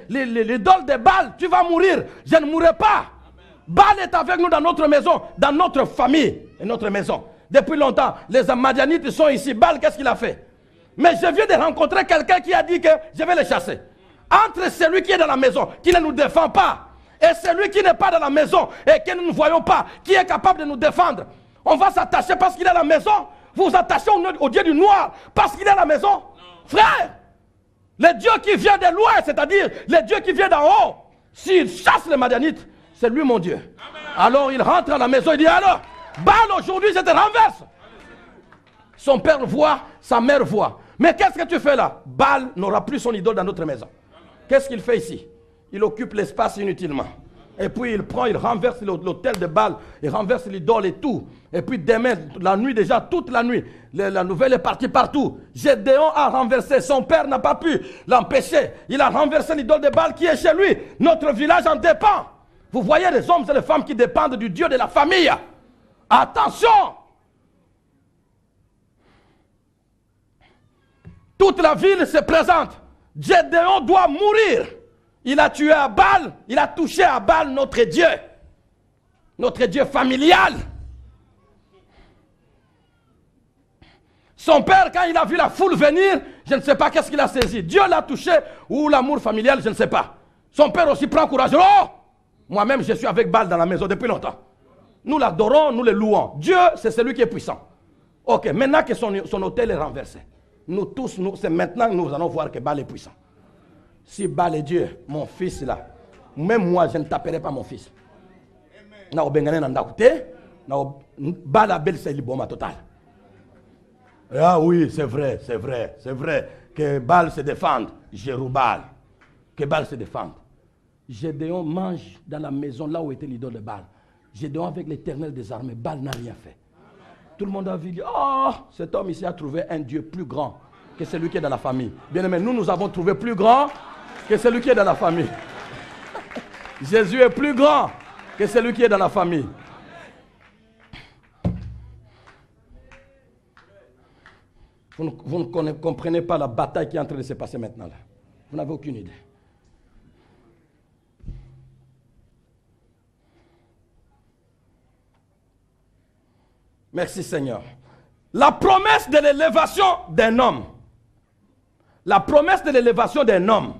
l'idole de Baal, tu vas mourir. Je ne mourrai pas. Baal est avec nous dans notre maison, dans notre famille et notre maison. Depuis longtemps, les Madianites sont ici. Baal, qu'est-ce qu'il a fait? Mais je viens de rencontrer quelqu'un qui a dit que je vais les chasser. Entre celui qui est dans la maison, qui ne nous défend pas, et celui qui n'est pas dans la maison et que nous ne voyons pas, qui est capable de nous défendre, on va s'attacher parce qu'il est à la maison. Vous vous attachez au Dieu du noir parce qu'il est à la maison. Frère, le Dieu qui vient de loin, c'est-à-dire le Dieu qui vient d'en haut, s'il chasse les Madianites, c'est lui mon Dieu. Amen. Alors il rentre à la maison et dit, alors, Baal, aujourd'hui je te renverse. Son père voit, sa mère voit. Mais qu'est-ce que tu fais là? Baal n'aura plus son idole dans notre maison. Qu'est-ce qu'il fait ici? Il occupe l'espace inutilement. Et puis il prend, il renverse l'autel de Baal, il renverse l'idole et tout. Et puis demain, la nuit déjà, toute la nuit, la nouvelle est partie partout. Gédéon a renversé, son père n'a pas pu l'empêcher. Il a renversé l'idole de Baal qui est chez lui. Notre village en dépend. Vous voyez les hommes et les femmes qui dépendent du Dieu de la famille. Attention! Toute la ville se présente. Gédéon doit mourir. Il a tué à Baal, il a touché à Baal notre Dieu familial. Son père, quand il a vu la foule venir, je ne sais pas qu'est-ce qu'il a saisi. Dieu l'a touché ou l'amour familial, je ne sais pas. Son père aussi prend courage. Oh! Moi-même, je suis avec Baal dans la maison depuis longtemps. Nous l'adorons, nous le louons. Dieu, c'est celui qui est puissant. Ok, maintenant que son autel est renversé, nous tous, c'est maintenant que nous allons voir que Baal est puissant. Si Baal est Dieu, mon fils là, même moi je ne taperai pas mon fils. Baal Abel c'est l'iboma total. Ah oui, c'est vrai que Baal se défende. Jérubaal, que Baal se défende. Gédéon mange dans la maison là où était l'idole de Baal. Gédéon avec l'Éternel des armées, Baal n'a rien fait. Tout le monde a vu, oh, cet homme ici a trouvé un Dieu plus grand que celui qui est dans la famille. Bien aimé, nous avons trouvé plus grand que celui qui est dans la famille. Jésus est plus grand que celui qui est dans la famille. Vous ne comprenez pas la bataille qui est en train de se passer maintenant là. Vous n'avez aucune idée. Merci Seigneur. La promesse de l'élévation d'un homme. La promesse de l'élévation d'un homme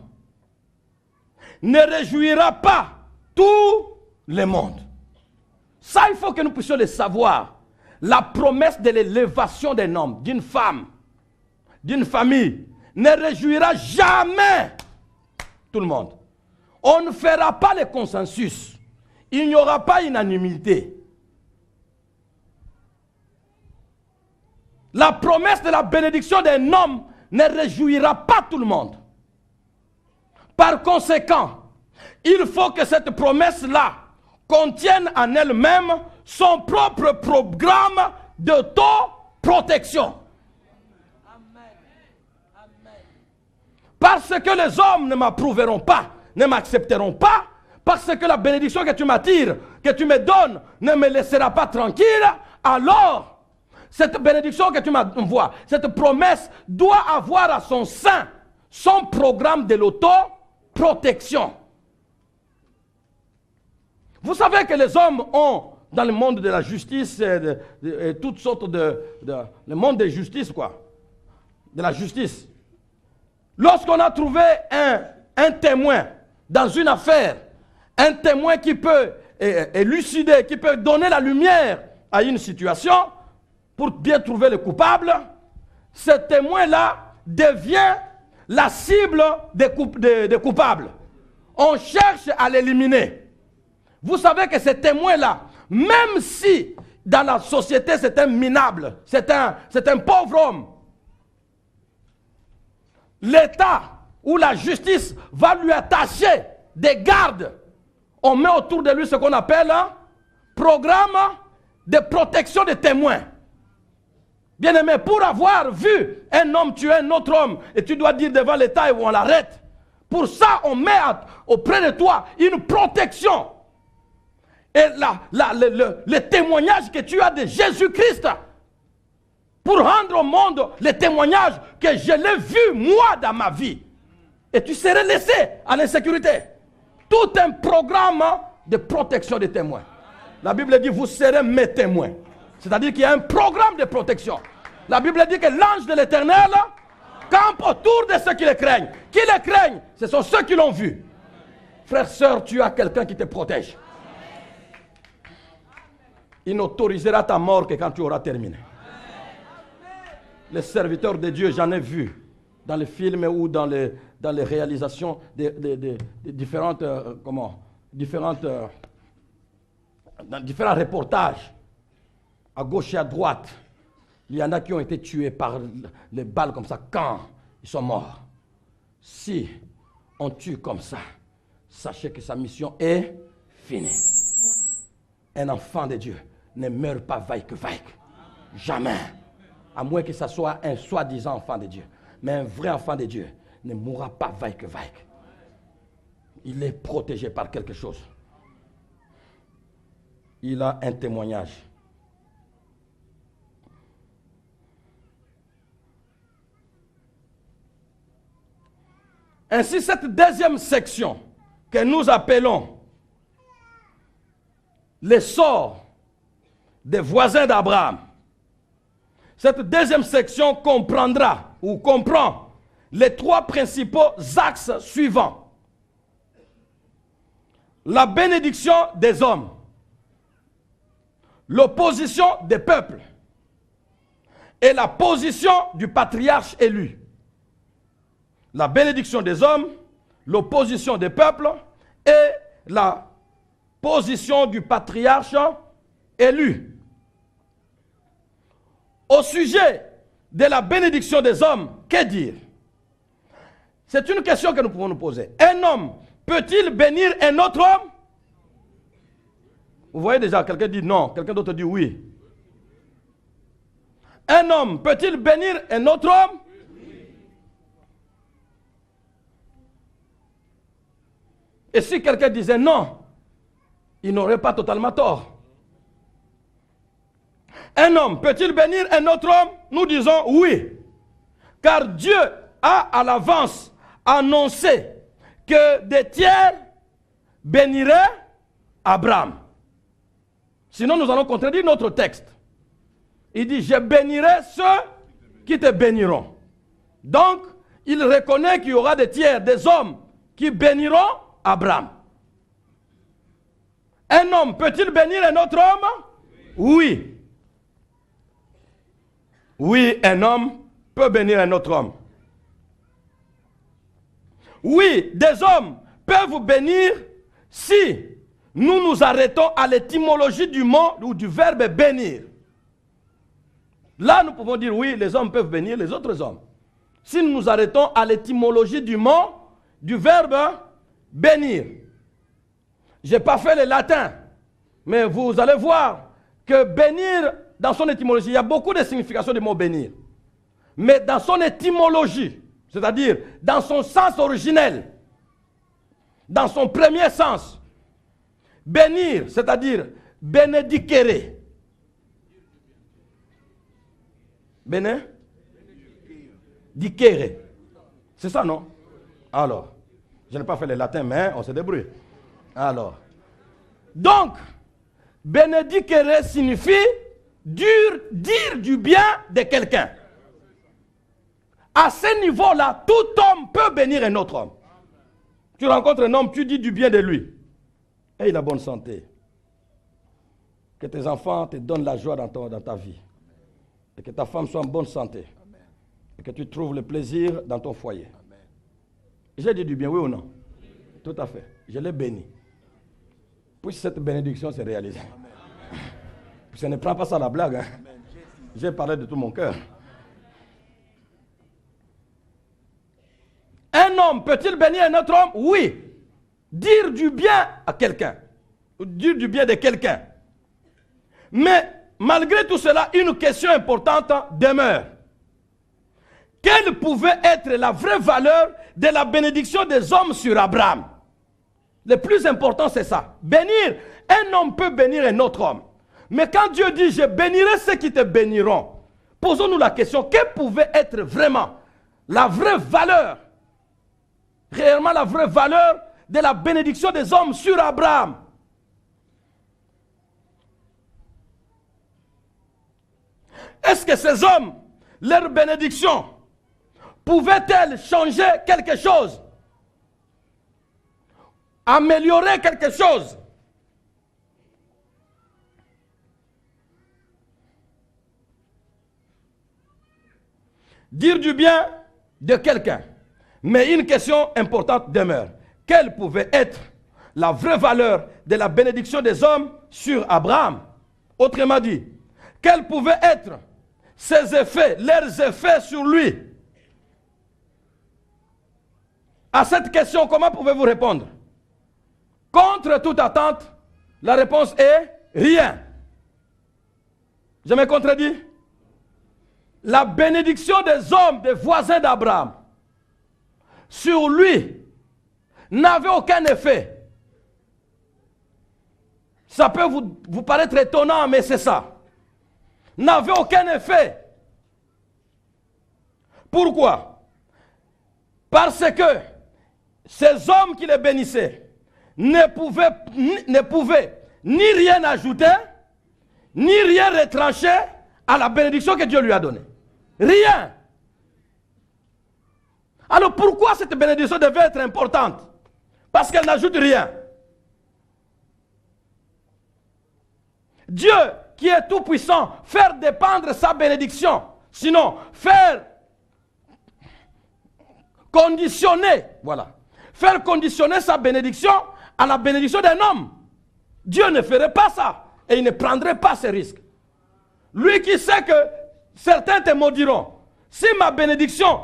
ne réjouira pas tout le monde. Ça, il faut que nous puissions le savoir. La promesse de l'élévation d'un homme, d'une femme, d'une famille, ne réjouira jamais tout le monde. On ne fera pas le consensus. Il n'y aura pas unanimité. La promesse de la bénédiction d'un homme ne réjouira pas tout le monde. Par conséquent, il faut que cette promesse-là contienne en elle-même son propre programme d'autoprotection. Parce que les hommes ne m'approuveront pas, ne m'accepteront pas, parce que la bénédiction que tu m'attires, que tu me donnes, ne me laissera pas tranquille, alors cette bénédiction que tu m'envoies, cette promesse doit avoir à son sein son programme de l'autoprotection. Vous savez que les hommes ont, dans le monde de la justice, toutes sortes le monde de justice, quoi, de la justice. Lorsqu'on a trouvé un témoin dans une affaire, un témoin qui peut élucider, qui peut donner la lumière à une situation, pour bien trouver le coupable, ce témoin-là devient la cible des coupables. On cherche à l'éliminer. Vous savez que ce témoin-là, même si dans la société c'est un minable, c'est un pauvre homme, l'État ou la justice va lui attacher des gardes. On met autour de lui ce qu'on appelle un programme de protection des témoins. Bien aimé, pour avoir vu un homme tuer un autre homme, et tu dois dire devant l'État et on l'arrête. Pour ça, on met auprès de toi une protection. Et le témoignage que tu as de Jésus-Christ, pour rendre au monde le témoignage que je l'ai vu moi dans ma vie. Et tu serais laissé à l'insécurité. Tout un programme de protection des témoins. La Bible dit, vous serez mes témoins. C'est-à-dire qu'il y a un programme de protection. La Bible dit que l'ange de l'Éternel campe autour de ceux qui le craignent. Qui le craignent? Ce sont ceux qui l'ont vu. Frère, sœur, tu as quelqu'un qui te protège. Il n'autorisera ta mort que quand tu auras terminé. Les serviteurs de Dieu, j'en ai vu dans les films ou dans les réalisations de différents reportages. À gauche et à droite, il y en a qui ont été tués par les balles comme ça quand ils sont morts. Si on tue comme ça, sachez que sa mission est finie. Un enfant de Dieu ne meurt pas vaille que vaille. Jamais. À moins que ce soit un soi-disant enfant de Dieu. Mais un vrai enfant de Dieu ne mourra pas vaille que vaille. Il est protégé par quelque chose. Il a un témoignage. Ainsi, cette deuxième section que nous appelons les sorts des voisins d'Abraham, cette deuxième section comprendra ou comprend les trois principaux axes suivants. La bénédiction des hommes, l'opposition des peuples et la position du patriarche élu. La bénédiction des hommes, l'opposition des peuples et la position du patriarche élu. Au sujet de la bénédiction des hommes, que dire? C'est une question que nous pouvons nous poser. Un homme peut-il bénir un autre homme? Vous voyez déjà, quelqu'un dit non, quelqu'un d'autre dit oui. Un homme peut-il bénir un autre homme? Et si quelqu'un disait non, il n'aurait pas totalement tort. Un homme peut-il bénir un autre homme? Nous disons oui. Car Dieu a à l'avance annoncé que des tiers béniraient Abraham. Sinon, nous allons contredire notre texte. Il dit, je bénirai ceux qui te béniront. Donc, il reconnaît qu'il y aura des tiers, des hommes qui béniront Abraham. Un homme peut-il bénir un autre homme? Oui. Oui, un homme peut bénir un autre homme. Oui, des hommes peuvent vous bénir si nous nous arrêtons à l'étymologie du mot ou du verbe bénir. Là, nous pouvons dire oui, les hommes peuvent bénir les autres hommes. Si nous nous arrêtons à l'étymologie du mot, du verbe bénir. Je n'ai pas fait le latin, mais vous allez voir que bénir, dans son étymologie, il y a beaucoup de significations du mot bénir. Mais dans son étymologie, c'est-à-dire dans son sens originel, dans son premier sens, bénir, c'est-à-dire bénédicere. Dicere. C'est ça, non? Alors, je n'ai pas fait le latin, mais on se débrouille. Alors, donc, bénédicere signifie dire du bien de quelqu'un. À ce niveau-là, tout homme peut bénir un autre homme. Tu rencontres un homme, tu dis du bien de lui. Et il a bonne santé. Que tes enfants te donnent la joie dans ta vie. Et que ta femme soit en bonne santé. Et que tu trouves le plaisir dans ton foyer. J'ai dit du bien, oui ou non? Tout à fait. Je l'ai béni. Puis cette bénédiction s'est réalisée. Je ne prends pas ça à la blague. Hein. J'ai parlé de tout mon cœur. Un homme peut-il bénir un autre homme? Oui. Dire du bien à quelqu'un. Ou dire du bien de quelqu'un. Mais malgré tout cela, une question importante demeure. Quelle pouvait être la vraie valeur de la bénédiction des hommes sur Abraham? Le plus important, c'est ça. Bénir, un homme peut bénir un autre homme. Mais quand Dieu dit, je bénirai ceux qui te béniront, posons-nous la question, quelle pouvait être vraiment la vraie valeur, réellement la vraie valeur de la bénédiction des hommes sur Abraham? Est-ce que ces hommes, leur bénédiction, pouvait-elle changer quelque chose? Améliorer quelque chose? Dire du bien de quelqu'un. Mais une question importante demeure. Quelle pouvait être la vraie valeur de la bénédiction des hommes sur Abraham? Autrement dit, quels pouvaient être ses effets, leurs effets sur lui? À cette question, comment pouvez-vous répondre? Contre toute attente, la réponse est rien. Je me contredis? La bénédiction des hommes, des voisins d'Abraham, sur lui, n'avait aucun effet. Ça peut vous paraître étonnant, mais c'est ça. N'avait aucun effet. Pourquoi? Parce que ces hommes qui les bénissaient ne pouvaient ni rien ajouter, ni rien retrancher à la bénédiction que Dieu lui a donnée. Rien. Alors pourquoi cette bénédiction devait être importante? Parce qu'elle n'ajoute rien. Dieu, qui est tout puissant, faire dépendre sa bénédiction, sinon faire conditionner, voilà, faire conditionner sa bénédiction à la bénédiction d'un homme. Dieu ne ferait pas ça et il ne prendrait pas ce risque. Lui qui sait que certains te maudiront, si ma bénédiction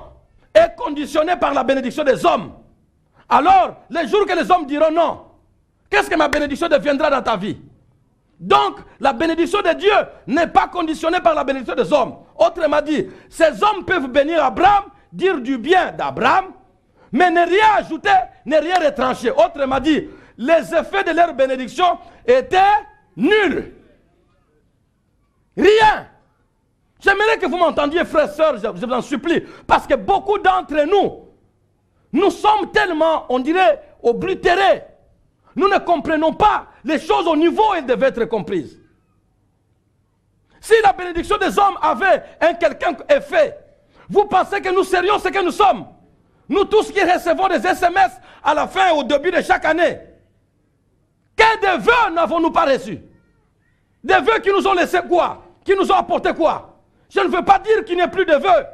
est conditionnée par la bénédiction des hommes, alors les jours que les hommes diront non, qu'est-ce que ma bénédiction deviendra dans ta vie? Donc, la bénédiction de Dieu n'est pas conditionnée par la bénédiction des hommes. Autrement dit, ces hommes peuvent bénir Abraham, dire du bien d'Abraham, mais ne rien ajouter, ne rien retrancher. Autrement dit, les effets de leur bénédiction étaient nuls. Rien. J'aimerais que vous m'entendiez, frères et sœurs, je vous en supplie, parce que beaucoup d'entre nous sommes tellement, on dirait, oblitérés. Nous ne comprenons pas les choses au niveau où elles devaient être comprises. Si la bénédiction des hommes avait un quelconque effet, vous pensez que nous serions ce que nous sommes? Nous tous qui recevons des SMS à la fin et au début de chaque année. Quels des vœux n'avons-nous pas reçus? Des vœux qui nous ont laissé quoi? Qui nous ont apporté quoi? Je ne veux pas dire qu'il n'y a plus de vœux.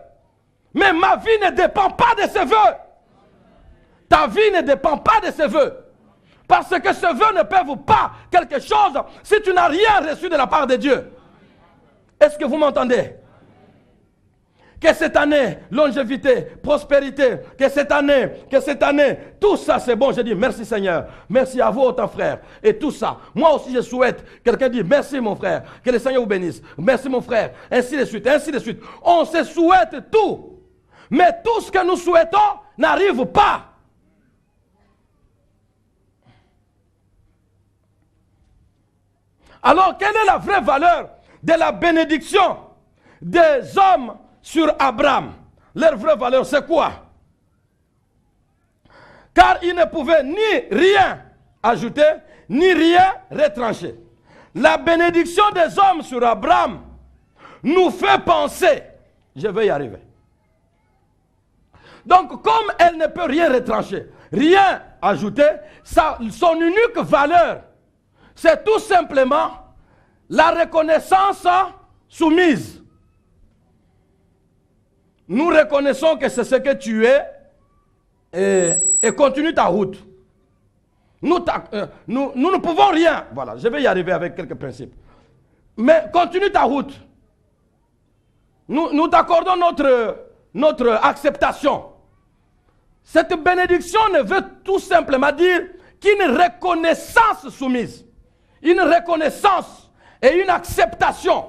Mais ma vie ne dépend pas de ces vœux. Ta vie ne dépend pas de ces vœux. Parce que ces vœux ne peuvent pas quelque chose si tu n'as rien reçu de la part de Dieu. Est-ce que vous m'entendez? Que cette année, longévité, prospérité, que cette année, tout ça c'est bon. Je dis merci Seigneur, merci à vous autant frères. Et tout ça, moi aussi je souhaite, quelqu'un dit merci mon frère, que le Seigneur vous bénisse, merci mon frère, ainsi de suite, ainsi de suite. On se souhaite tout, mais tout ce que nous souhaitons n'arrive pas. Alors quelle est la vraie valeur de la bénédiction des hommes sur Abraham? Leur vraie valeur, c'est quoi? Car ils ne pouvaient ni rien ajouter, ni rien retrancher. La bénédiction des hommes sur Abraham nous fait penser, je vais y arriver. Donc, comme elle ne peut rien retrancher, rien ajouter, son unique valeur, c'est tout simplement la reconnaissance soumise. Nous reconnaissons que c'est ce que tu es et continue ta route. Nous ne pouvons rien. Voilà, je vais y arriver avec quelques principes. Mais continue ta route. Nous t'accordons notre acceptation. Cette bénédiction ne veut tout simplement dire qu'une reconnaissance soumise, une reconnaissance et une acceptation.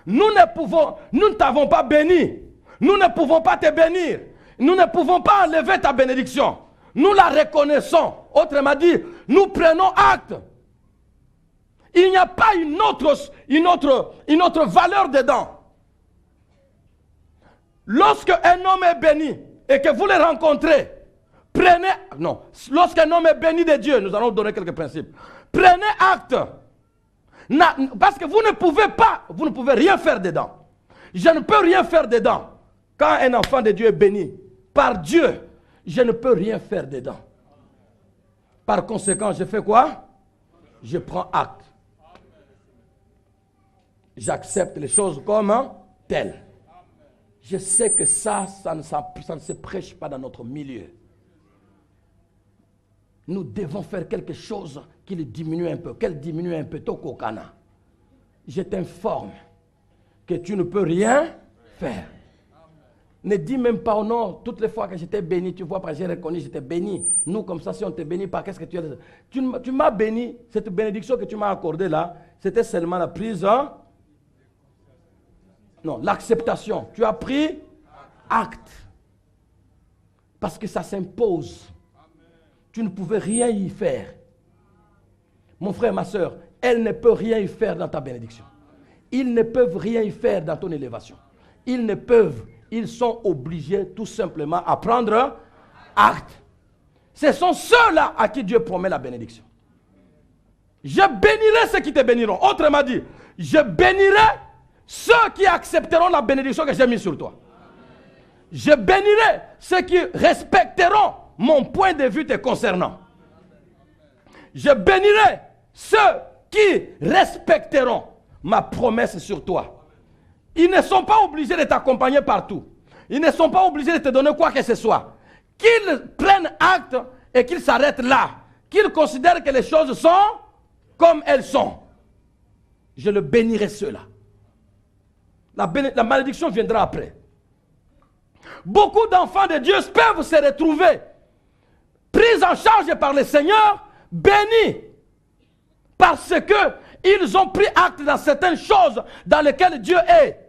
Nous ne t'avons pas béni. Nous ne pouvons pas te bénir. Nous ne pouvons pas enlever ta bénédiction. Nous la reconnaissons. Autrement dit, nous prenons acte. Il n'y a pas une autre valeur dedans. Lorsque un homme est béni et que vous le rencontrez, lorsqu'un homme est béni de Dieu, nous allons donner quelques principes. Prenez acte. Parce que vous ne pouvez rien faire dedans. Je ne peux rien faire dedans. Quand un enfant de Dieu est béni par Dieu, je ne peux rien faire dedans. Par conséquent, je fais quoi? Je prends acte. J'accepte les choses comme telles. Je sais que ça ne se prêche pas dans notre milieu. Nous devons faire quelque chose qui le diminue un peu. Qu'elle diminue un peu. Tokokana. Je t'informe que tu ne peux rien faire. Ne dis même pas oh non, toutes les fois que j'étais béni, tu vois, parce que j'ai reconnu, j'étais béni. Nous, comme ça, si on te bénit pas, qu'est-ce que tu as? Tu m'as béni, cette bénédiction que tu m'as accordée là, c'était seulement la prise, non, l'acceptation. Tu as pris acte. Parce que ça s'impose. Tu ne pouvais rien y faire. Mon frère, ma soeur, elle ne peut rien y faire dans ta bénédiction. Ils ne peuvent rien y faire dans ton élévation. Ils sont obligés tout simplement à prendre acte. Ce sont ceux-là à qui Dieu promet la bénédiction. Je bénirai ceux qui te béniront. Autrement dit, je bénirai ceux qui accepteront la bénédiction que j'ai mise sur toi. Je bénirai ceux qui respecteront mon point de vue te concernant. Je bénirai ceux qui respecteront ma promesse sur toi. Ils ne sont pas obligés de t'accompagner partout. Ils ne sont pas obligés de te donner quoi que ce soit. Qu'ils prennent acte et qu'ils s'arrêtent là. Qu'ils considèrent que les choses sont comme elles sont. Je le bénirai ceux-là. La malédiction viendra après. Beaucoup d'enfants de Dieu peuvent se retrouver pris en charge par le Seigneur, bénis, parce qu'ils ont pris acte dans certaines choses dans lesquelles Dieu est.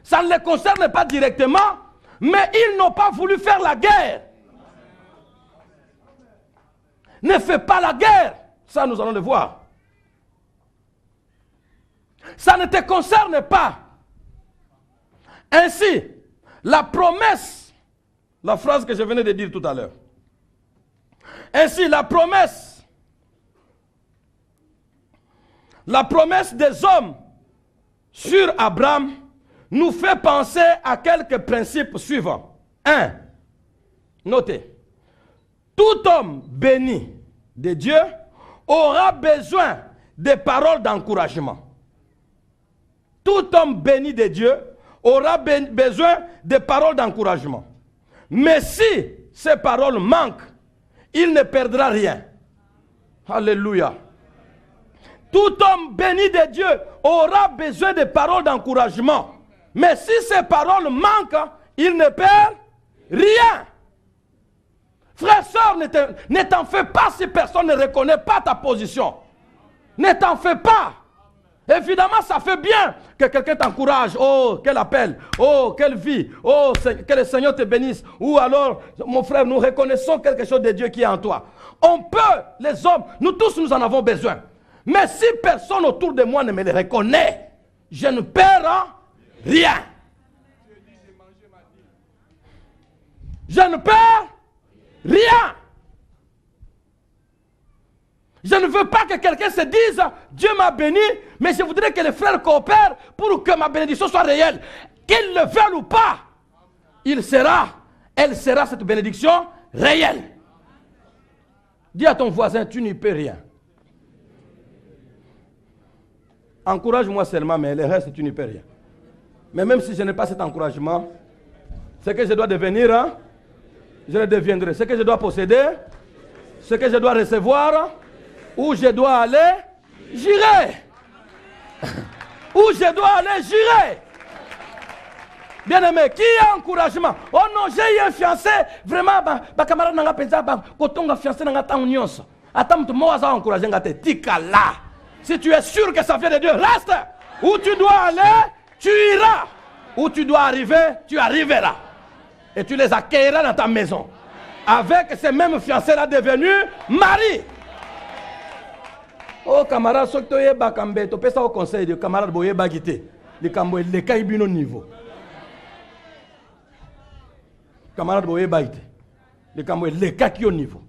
Ça ne les concerne pas directement, mais ils n'ont pas voulu faire la guerre. Ne fais pas la guerre. Ça, nous allons le voir. Ça ne te concerne pas. Ainsi, la promesse, la phrase que je venais de dire tout à l'heure. Ainsi, la promesse des hommes sur Abraham nous fait penser à quelques principes suivants. 1. Notez. Tout homme béni de Dieu aura besoin des paroles d'encouragement. Tout homme béni de Dieu aura besoin des paroles d'encouragement. Mais si ces paroles manquent, il ne perdra rien. Alléluia. Tout homme béni de Dieu aura besoin des paroles d'encouragement. Mais si ces paroles manquent, il ne perd rien. Frère, sœur, ne t'en fais pas si personne ne reconnaît pas ta position. Ne t'en fais pas. Évidemment, ça fait bien que quelqu'un t'encourage. Oh, quel appel. Oh, quelle vie. Oh, que le Seigneur te bénisse. Ou alors, mon frère, nous reconnaissons quelque chose de Dieu qui est en toi. On peut, les hommes, nous tous, nous en avons besoin. Mais si personne autour de moi ne me le reconnaît, je ne perds rien. Je ne perds rien. Je ne veux pas que quelqu'un se dise Dieu m'a béni, mais je voudrais que les frères coopèrent pour que ma bénédiction soit réelle. Qu'ils le veulent ou pas, elle sera cette bénédiction réelle. Dis à ton voisin, tu n'y peux rien. Encourage-moi seulement, mais le reste, tu n'y peux rien. Mais même si je n'ai pas cet encouragement, ce que je dois devenir, hein, je le deviendrai. Ce que je dois posséder, ce que je dois recevoir, où je dois aller, j'irai. Où je dois aller, j'irai. Bien-aimé, qui a encouragement? Oh non, j'ai eu un fiancé, vraiment, ma camarade n'a pas pensé, quand on a fiancé, n'a pas union. Attends, moi, ça a encouragé, tika là. Si tu es sûr que ça vient de Dieu, reste. Où tu dois aller, tu iras. Où tu dois arriver, tu arriveras. Et tu les accueilleras dans ta maison. Avec ces mêmes fiancés-là devenus maris. Oh, camarade, ce que tu as tu peux ça au conseil de camarade Boye Bagité. Les camarades, les caïbino niveau. Camarade Boye Bagité. Les camarades, les cas qui au niveau.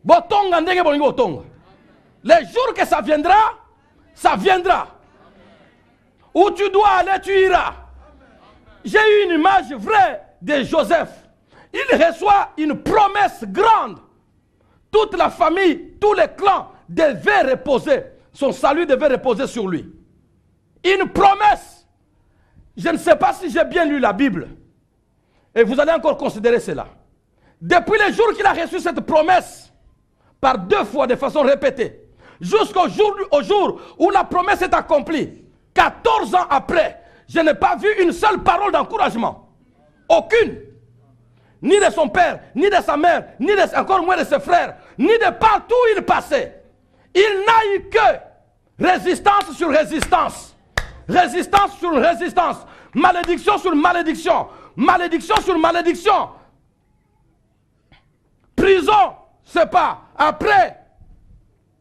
Botonga, ndenge bolingo otonga. Les jours que ça viendra. Où tu dois aller, tu iras. J'ai eu une image vraie de Joseph. Il reçoit une promesse grande. Toute la famille, tous les clans devaient reposer. Son salut devait reposer sur lui. Une promesse. Je ne sais pas si j'ai bien lu la Bible. Et vous allez encore considérer cela. Depuis le jour qu'il a reçu cette promesse, par 2 fois de façon répétée, jusqu'au jour où la promesse est accomplie, 14 ans après, je n'ai pas vu une seule parole d'encouragement. Aucune. Ni de son père, ni de sa mère, ni encore moins de ses frères, ni de partout où il passait. Il n'a eu que résistance sur résistance. Résistance sur résistance. Malédiction sur malédiction. Malédiction sur malédiction. Prison, c'est pas. Après,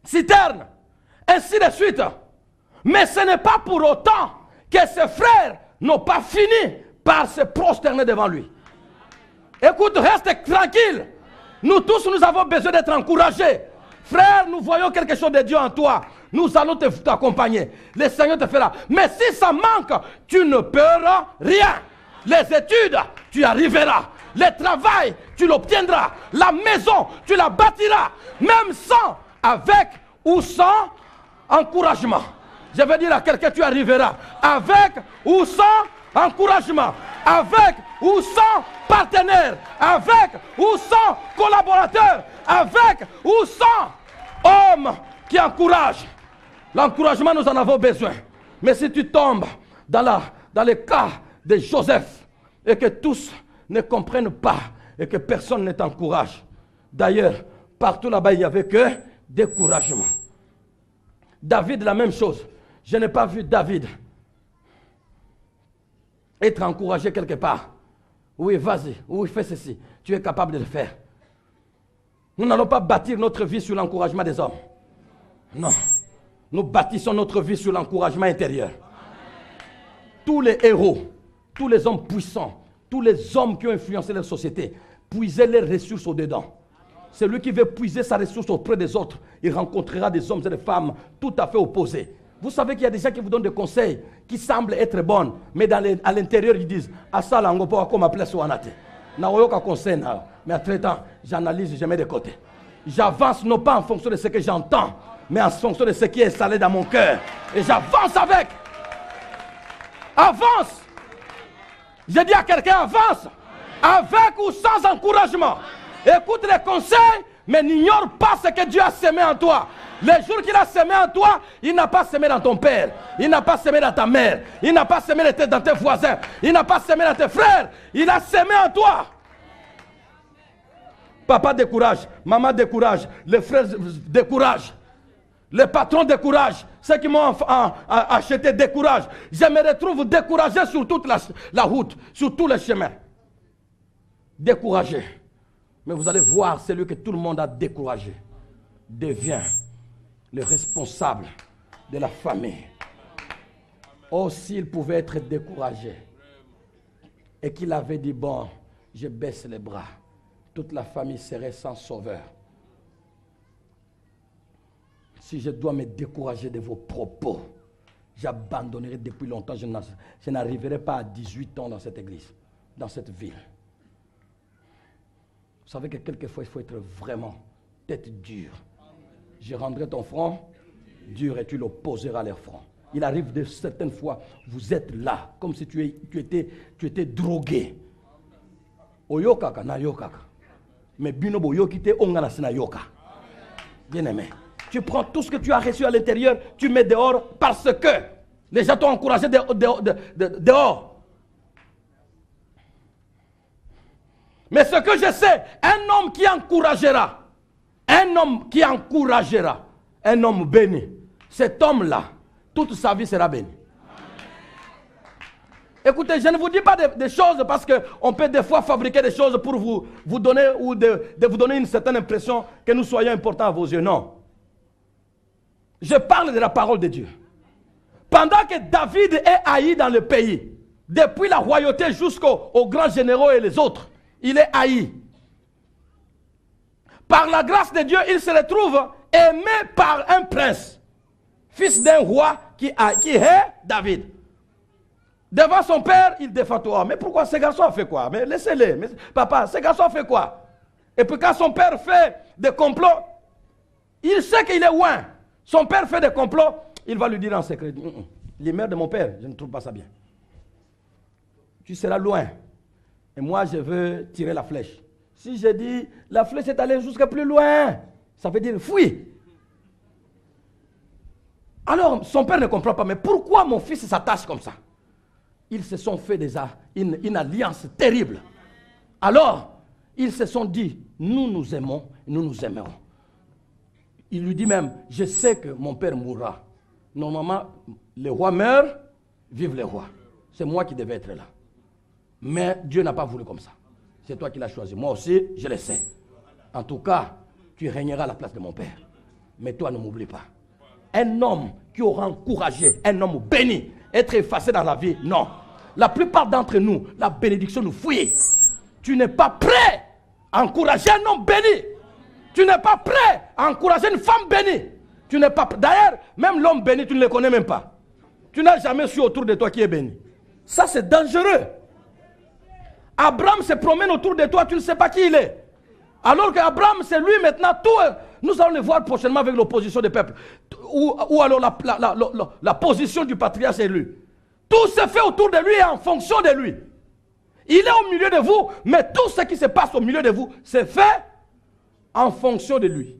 citerne, ainsi de suite. Mais ce n'est pas pour autant que ses frères n'ont pas fini par se prosterner devant lui. Écoute, reste tranquille. Nous tous, nous avons besoin d'être encouragés. Frère, nous voyons quelque chose de Dieu en toi. Nous allons t'accompagner. Le Seigneur te fera. Mais si ça manque, tu ne perdras rien. Les études, tu arriveras. Le travail, tu l'obtiendras. La maison, tu la bâtiras. Même sans, avec ou sans encouragement. Je veux dire à quelqu'un, tu arriveras. Avec ou sans encouragement. Avec ou sans partenaire. Avec ou sans collaborateur. Avec ou sans homme qui encourage. L'encouragement, nous en avons besoin. Mais si tu tombes dans le cas de Joseph et que tous ne comprennent pas et que personne ne t'encourage. D'ailleurs, partout là-bas, il n'y avait que découragement. David, la même chose. Je n'ai pas vu David être encouragé quelque part. Oui, vas-y, oui, fais ceci. Tu es capable de le faire. Nous n'allons pas bâtir notre vie sur l'encouragement des hommes. Non. Nous bâtissons notre vie sur l'encouragement intérieur. Tous les héros, tous les hommes puissants, tous les hommes qui ont influencé la société, puisaient les ressources au-dedans. Celui qui veut puiser sa ressource auprès des autres, il rencontrera des hommes et des femmes tout à fait opposés. Vous savez qu'il y a des gens qui vous donnent des conseils qui semblent être bons, mais à l'intérieur, ils disent « Asa lango po akoma place wanate ». Naoyoka conseil, mais après temps, j'analyse, je mets de côté. J'avance non pas en fonction de ce que j'entends, mais en fonction de ce qui est installé dans mon cœur. Et j'avance avec. Avance. Je dis à quelqu'un, avance. Avec ou sans encouragement. Écoute les conseils, mais n'ignore pas ce que Dieu a semé en toi. Les jours qu'il a semé en toi, il n'a pas semé dans ton père. Il n'a pas semé dans ta mère. Il n'a pas semé dans tes voisins. Il n'a pas semé dans tes frères. Il a semé en toi. Papa décourage, maman décourage, les frères découragent, les patrons découragent, ceux qui m'ont acheté découragent. Je me retrouve découragé sur toute la route, sur tous les chemins. Découragé. Mais vous allez voir, celui que tout le monde a découragé devient le responsable de la famille. Oh, s'il pouvait être découragé et qu'il avait dit, bon, je baisse les bras, toute la famille serait sans sauveur. Si je dois me décourager de vos propos, j'abandonnerai depuis longtemps. Je n'arriverai pas à 18 ans dans cette église, dans cette ville. Vous savez que quelquefois, il faut être vraiment tête dure. Je rendrai ton front dur et tu l'opposeras leur front. Il arrive de certaines fois, vous êtes là, comme si tu étais drogué. Oyokaka na yokaka. Mais binobo yokite ongana sina yoka. Bien aimé. Tu prends tout ce que tu as reçu à l'intérieur, tu mets dehors parce que les gens t'ont encouragé dehors. Mais ce que je sais, un homme qui encouragera, un homme béni, cet homme-là, toute sa vie sera bénie. Écoutez, je ne vous dis pas des choses parce qu'on peut des fois fabriquer des choses pour vous donner ou de vous donner une certaine impression que nous soyons importants à vos yeux. Non. Je parle de la parole de Dieu. Pendant que David est haï dans le pays, depuis la royauté jusqu'aux grands généraux et les autres, il est haï. Par la grâce de Dieu, il se retrouve aimé par un prince, fils d'un roi qui est David. Devant son père, il défend toi. Mais pourquoi ce garçon a fait quoi? Mais laissez-les. Papa, ce garçon a fait quoi? Et puis quand son père fait des complots, il sait qu'il est loin. Son père fait des complots, il va lui dire en secret, les mères de mon père, je ne trouve pas ça bien. Tu seras loin. Et moi, je veux tirer la flèche. Si je dis, la flèche est allée jusqu'à plus loin, ça veut dire fuis. Alors, son père ne comprend pas, mais pourquoi mon fils s'attache comme ça? Ils se sont fait une alliance terrible. Alors, ils se sont dit, nous nous aimons, nous nous aimerons. Il lui dit même, je sais que mon père mourra. Normalement, les rois meurent, vive les rois. C'est moi qui devais être là. Mais Dieu n'a pas voulu comme ça. C'est toi qui l'as choisi. Moi aussi, je le sais. En tout cas, tu régneras à la place de mon père. Mais toi, ne m'oublie pas. Un homme qui aura encouragé, un homme béni, être effacé dans la vie, non. La plupart d'entre nous, la bénédiction nous fuit. Tu n'es pas prêt à encourager un homme béni. Tu n'es pas prêt à encourager une femme bénie. Tu n'es pas. D'ailleurs, même l'homme béni, tu ne le connais même pas. Tu n'as jamais su autour de toi qui est béni. Ça, c'est dangereux. Abraham se promène autour de toi, tu ne sais pas qui il est. Alors qu'Abraham, c'est lui maintenant, tout. Nous allons le voir prochainement avec l'opposition des peuples. Ou alors la position du patriarche est lui. Tout se fait autour de lui et en fonction de lui. Il est au milieu de vous, mais tout ce qui se passe au milieu de vous, c'est fait en fonction de lui.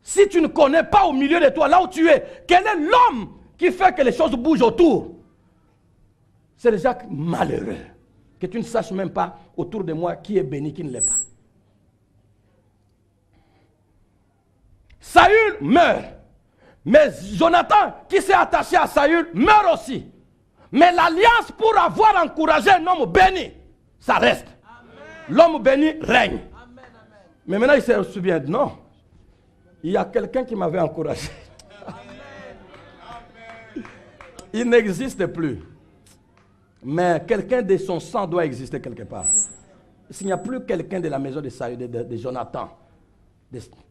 Si tu ne connais pas au milieu de toi, là où tu es, quel est l'homme qui fait que les choses bougent autour? C'est déjà malheureux que tu ne saches même pas autour de moi qui est béni, qui ne l'est pas. Saül meurt. Mais Jonathan, qui s'est attaché à Saül, meurt aussi. Mais l'alliance pour avoir encouragé un homme béni, ça reste. L'homme béni règne. Mais maintenant, il se souvient, non. Il y a quelqu'un qui m'avait encouragé. Il n'existe plus. Mais quelqu'un de son sang doit exister quelque part. S'il n'y a plus quelqu'un de la maison de Saül, de Jonathan,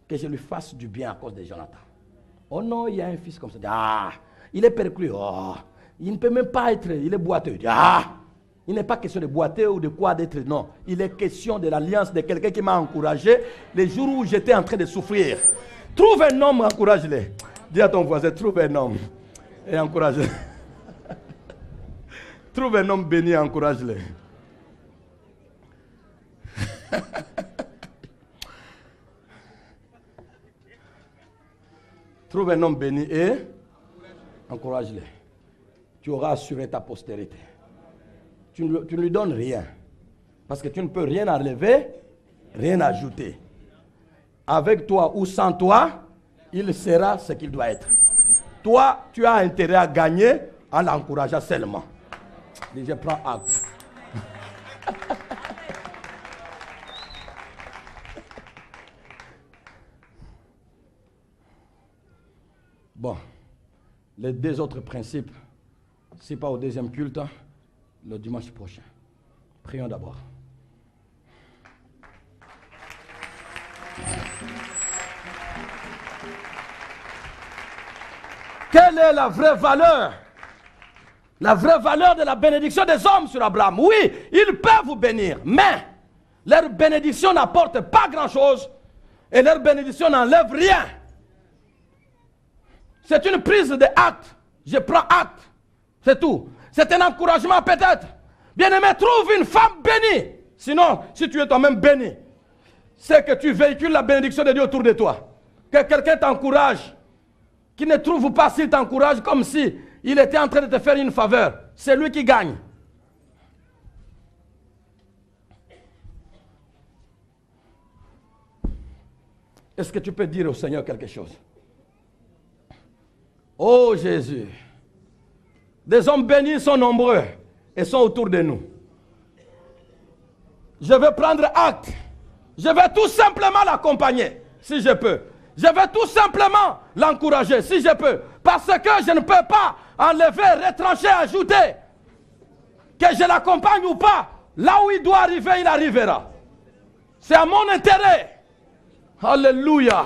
que je lui fasse du bien à cause de Jonathan. Oh non, il y a un fils comme ça. Ah, il est perclus. Oh, il ne peut même pas être, il est boiteux. Ah, il n'est pas question de boiteux ou de quoi d'être, non. Il est question de l'alliance de quelqu'un qui m'a encouragé les jours où j'étais en train de souffrir. Trouve un homme, encourage-le. Dis à ton voisin, trouve un homme et encourage-le. Trouve un homme béni et encourage-le. Trouve un homme béni et encourage-le. Tu auras assuré ta postérité. Tu ne lui donnes rien. Parce que tu ne peux rien enlever, rien ajouter. Avec toi ou sans toi, il sera ce qu'il doit être. Toi, tu as intérêt à gagner en l'encourageant seulement. Et je prends acte. Bon, les deux autres principes, c'est pas au deuxième culte, le dimanche prochain. Prions d'abord. Quelle est la vraie valeur? La vraie valeur de la bénédiction des hommes sur Abraham. Oui, ils peuvent vous bénir, mais leur bénédiction n'apporte pas grand-chose et leur bénédiction n'enlève rien. C'est une prise de acte. Je prends acte. C'est tout. C'est un encouragement peut-être. Bien-aimé, trouve une femme bénie. Sinon, si tu es toi-même béni, c'est que tu véhicules la bénédiction de Dieu autour de toi. Que quelqu'un t'encourage. Qui ne trouve pas s'il t'encourage comme si il était en train de te faire une faveur. C'est lui qui gagne. Est-ce que tu peux dire au Seigneur quelque chose? Oh Jésus, des hommes bénis sont nombreux et sont autour de nous. Je vais prendre acte. Je vais tout simplement l'accompagner, si je peux. Je vais tout simplement l'encourager, si je peux. Parce que je ne peux pas enlever, retrancher, ajouter. Que je l'accompagne ou pas, là où il doit arriver, il arrivera. C'est à mon intérêt. Alléluia.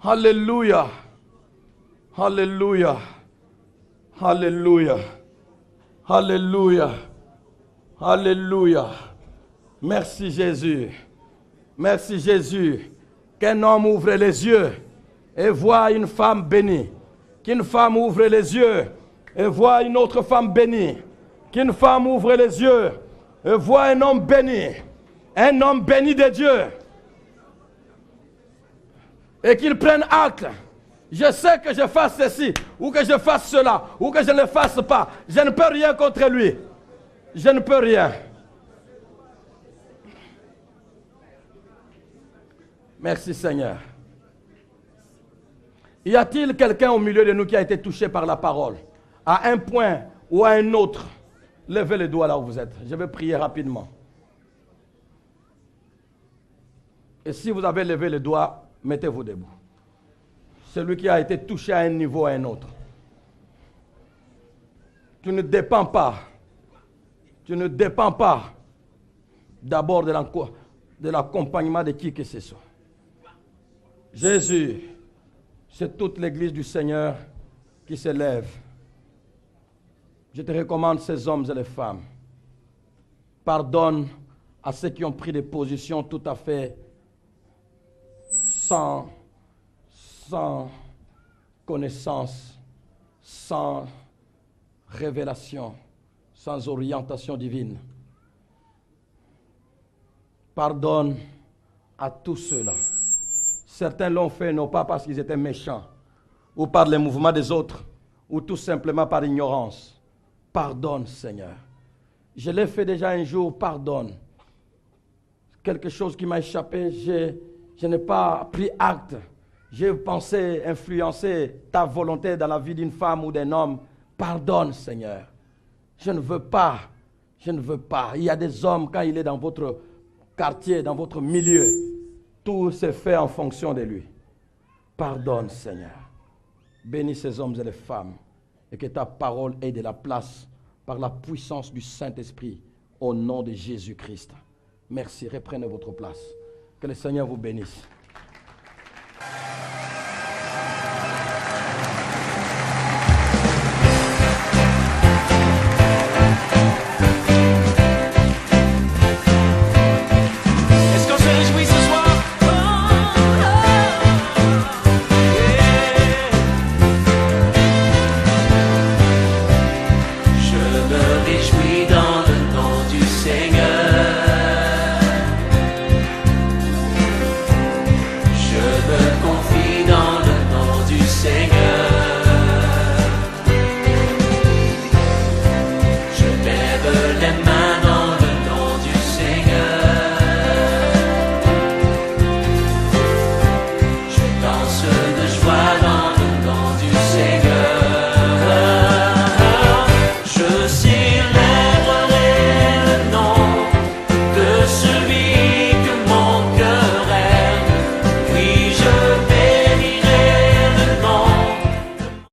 Alléluia. Alléluia. Alléluia. Alléluia. Alléluia. Merci Jésus. Merci Jésus. Qu'un homme ouvre les yeux et voit une femme bénie. Qu'une femme ouvre les yeux et voit une autre femme bénie. Qu'une femme ouvre les yeux et voit un homme béni. Un homme béni de Dieu. Et qu'il prenne acte. Je sais que je fasse ceci, ou que je fasse cela, ou que je ne le fasse pas. Je ne peux rien contre lui. Je ne peux rien. Merci Seigneur. Y a-t-il quelqu'un au milieu de nous qui a été touché par la parole? À un point ou à un autre? Levez les doigts là où vous êtes. Je vais prier rapidement. Et si vous avez levé les doigts, mettez-vous debout. Celui qui a été touché à un niveau ou à un autre. Tu ne dépends pas. Tu ne dépends pas d'abord de l'accompagnement de qui que ce soit. Jésus, c'est toute l'église du Seigneur qui se lève. Je te recommande ces hommes et les femmes. Pardonne à ceux qui ont pris des positions tout à fait sans connaissance, sans révélation, sans orientation divine. Pardonne à tous ceux-là. Certains l'ont fait non pas parce qu'ils étaient méchants, ou par les mouvements des autres, ou tout simplement par ignorance. Pardonne, Seigneur. Je l'ai fait déjà un jour, pardonne. Quelque chose qui m'a échappé, je n'ai pas pris acte. J'ai pensé influencer ta volonté dans la vie d'une femme ou d'un homme. Pardonne, Seigneur. Je ne veux pas. Je ne veux pas. Il y a des hommes, quand il est dans votre quartier, dans votre milieu, tout se fait en fonction de lui. Pardonne, Seigneur. Bénis ces hommes et les femmes et que ta parole ait de la place par la puissance du Saint-Esprit au nom de Jésus-Christ. Merci. Reprenez votre place. Que le Seigneur vous bénisse.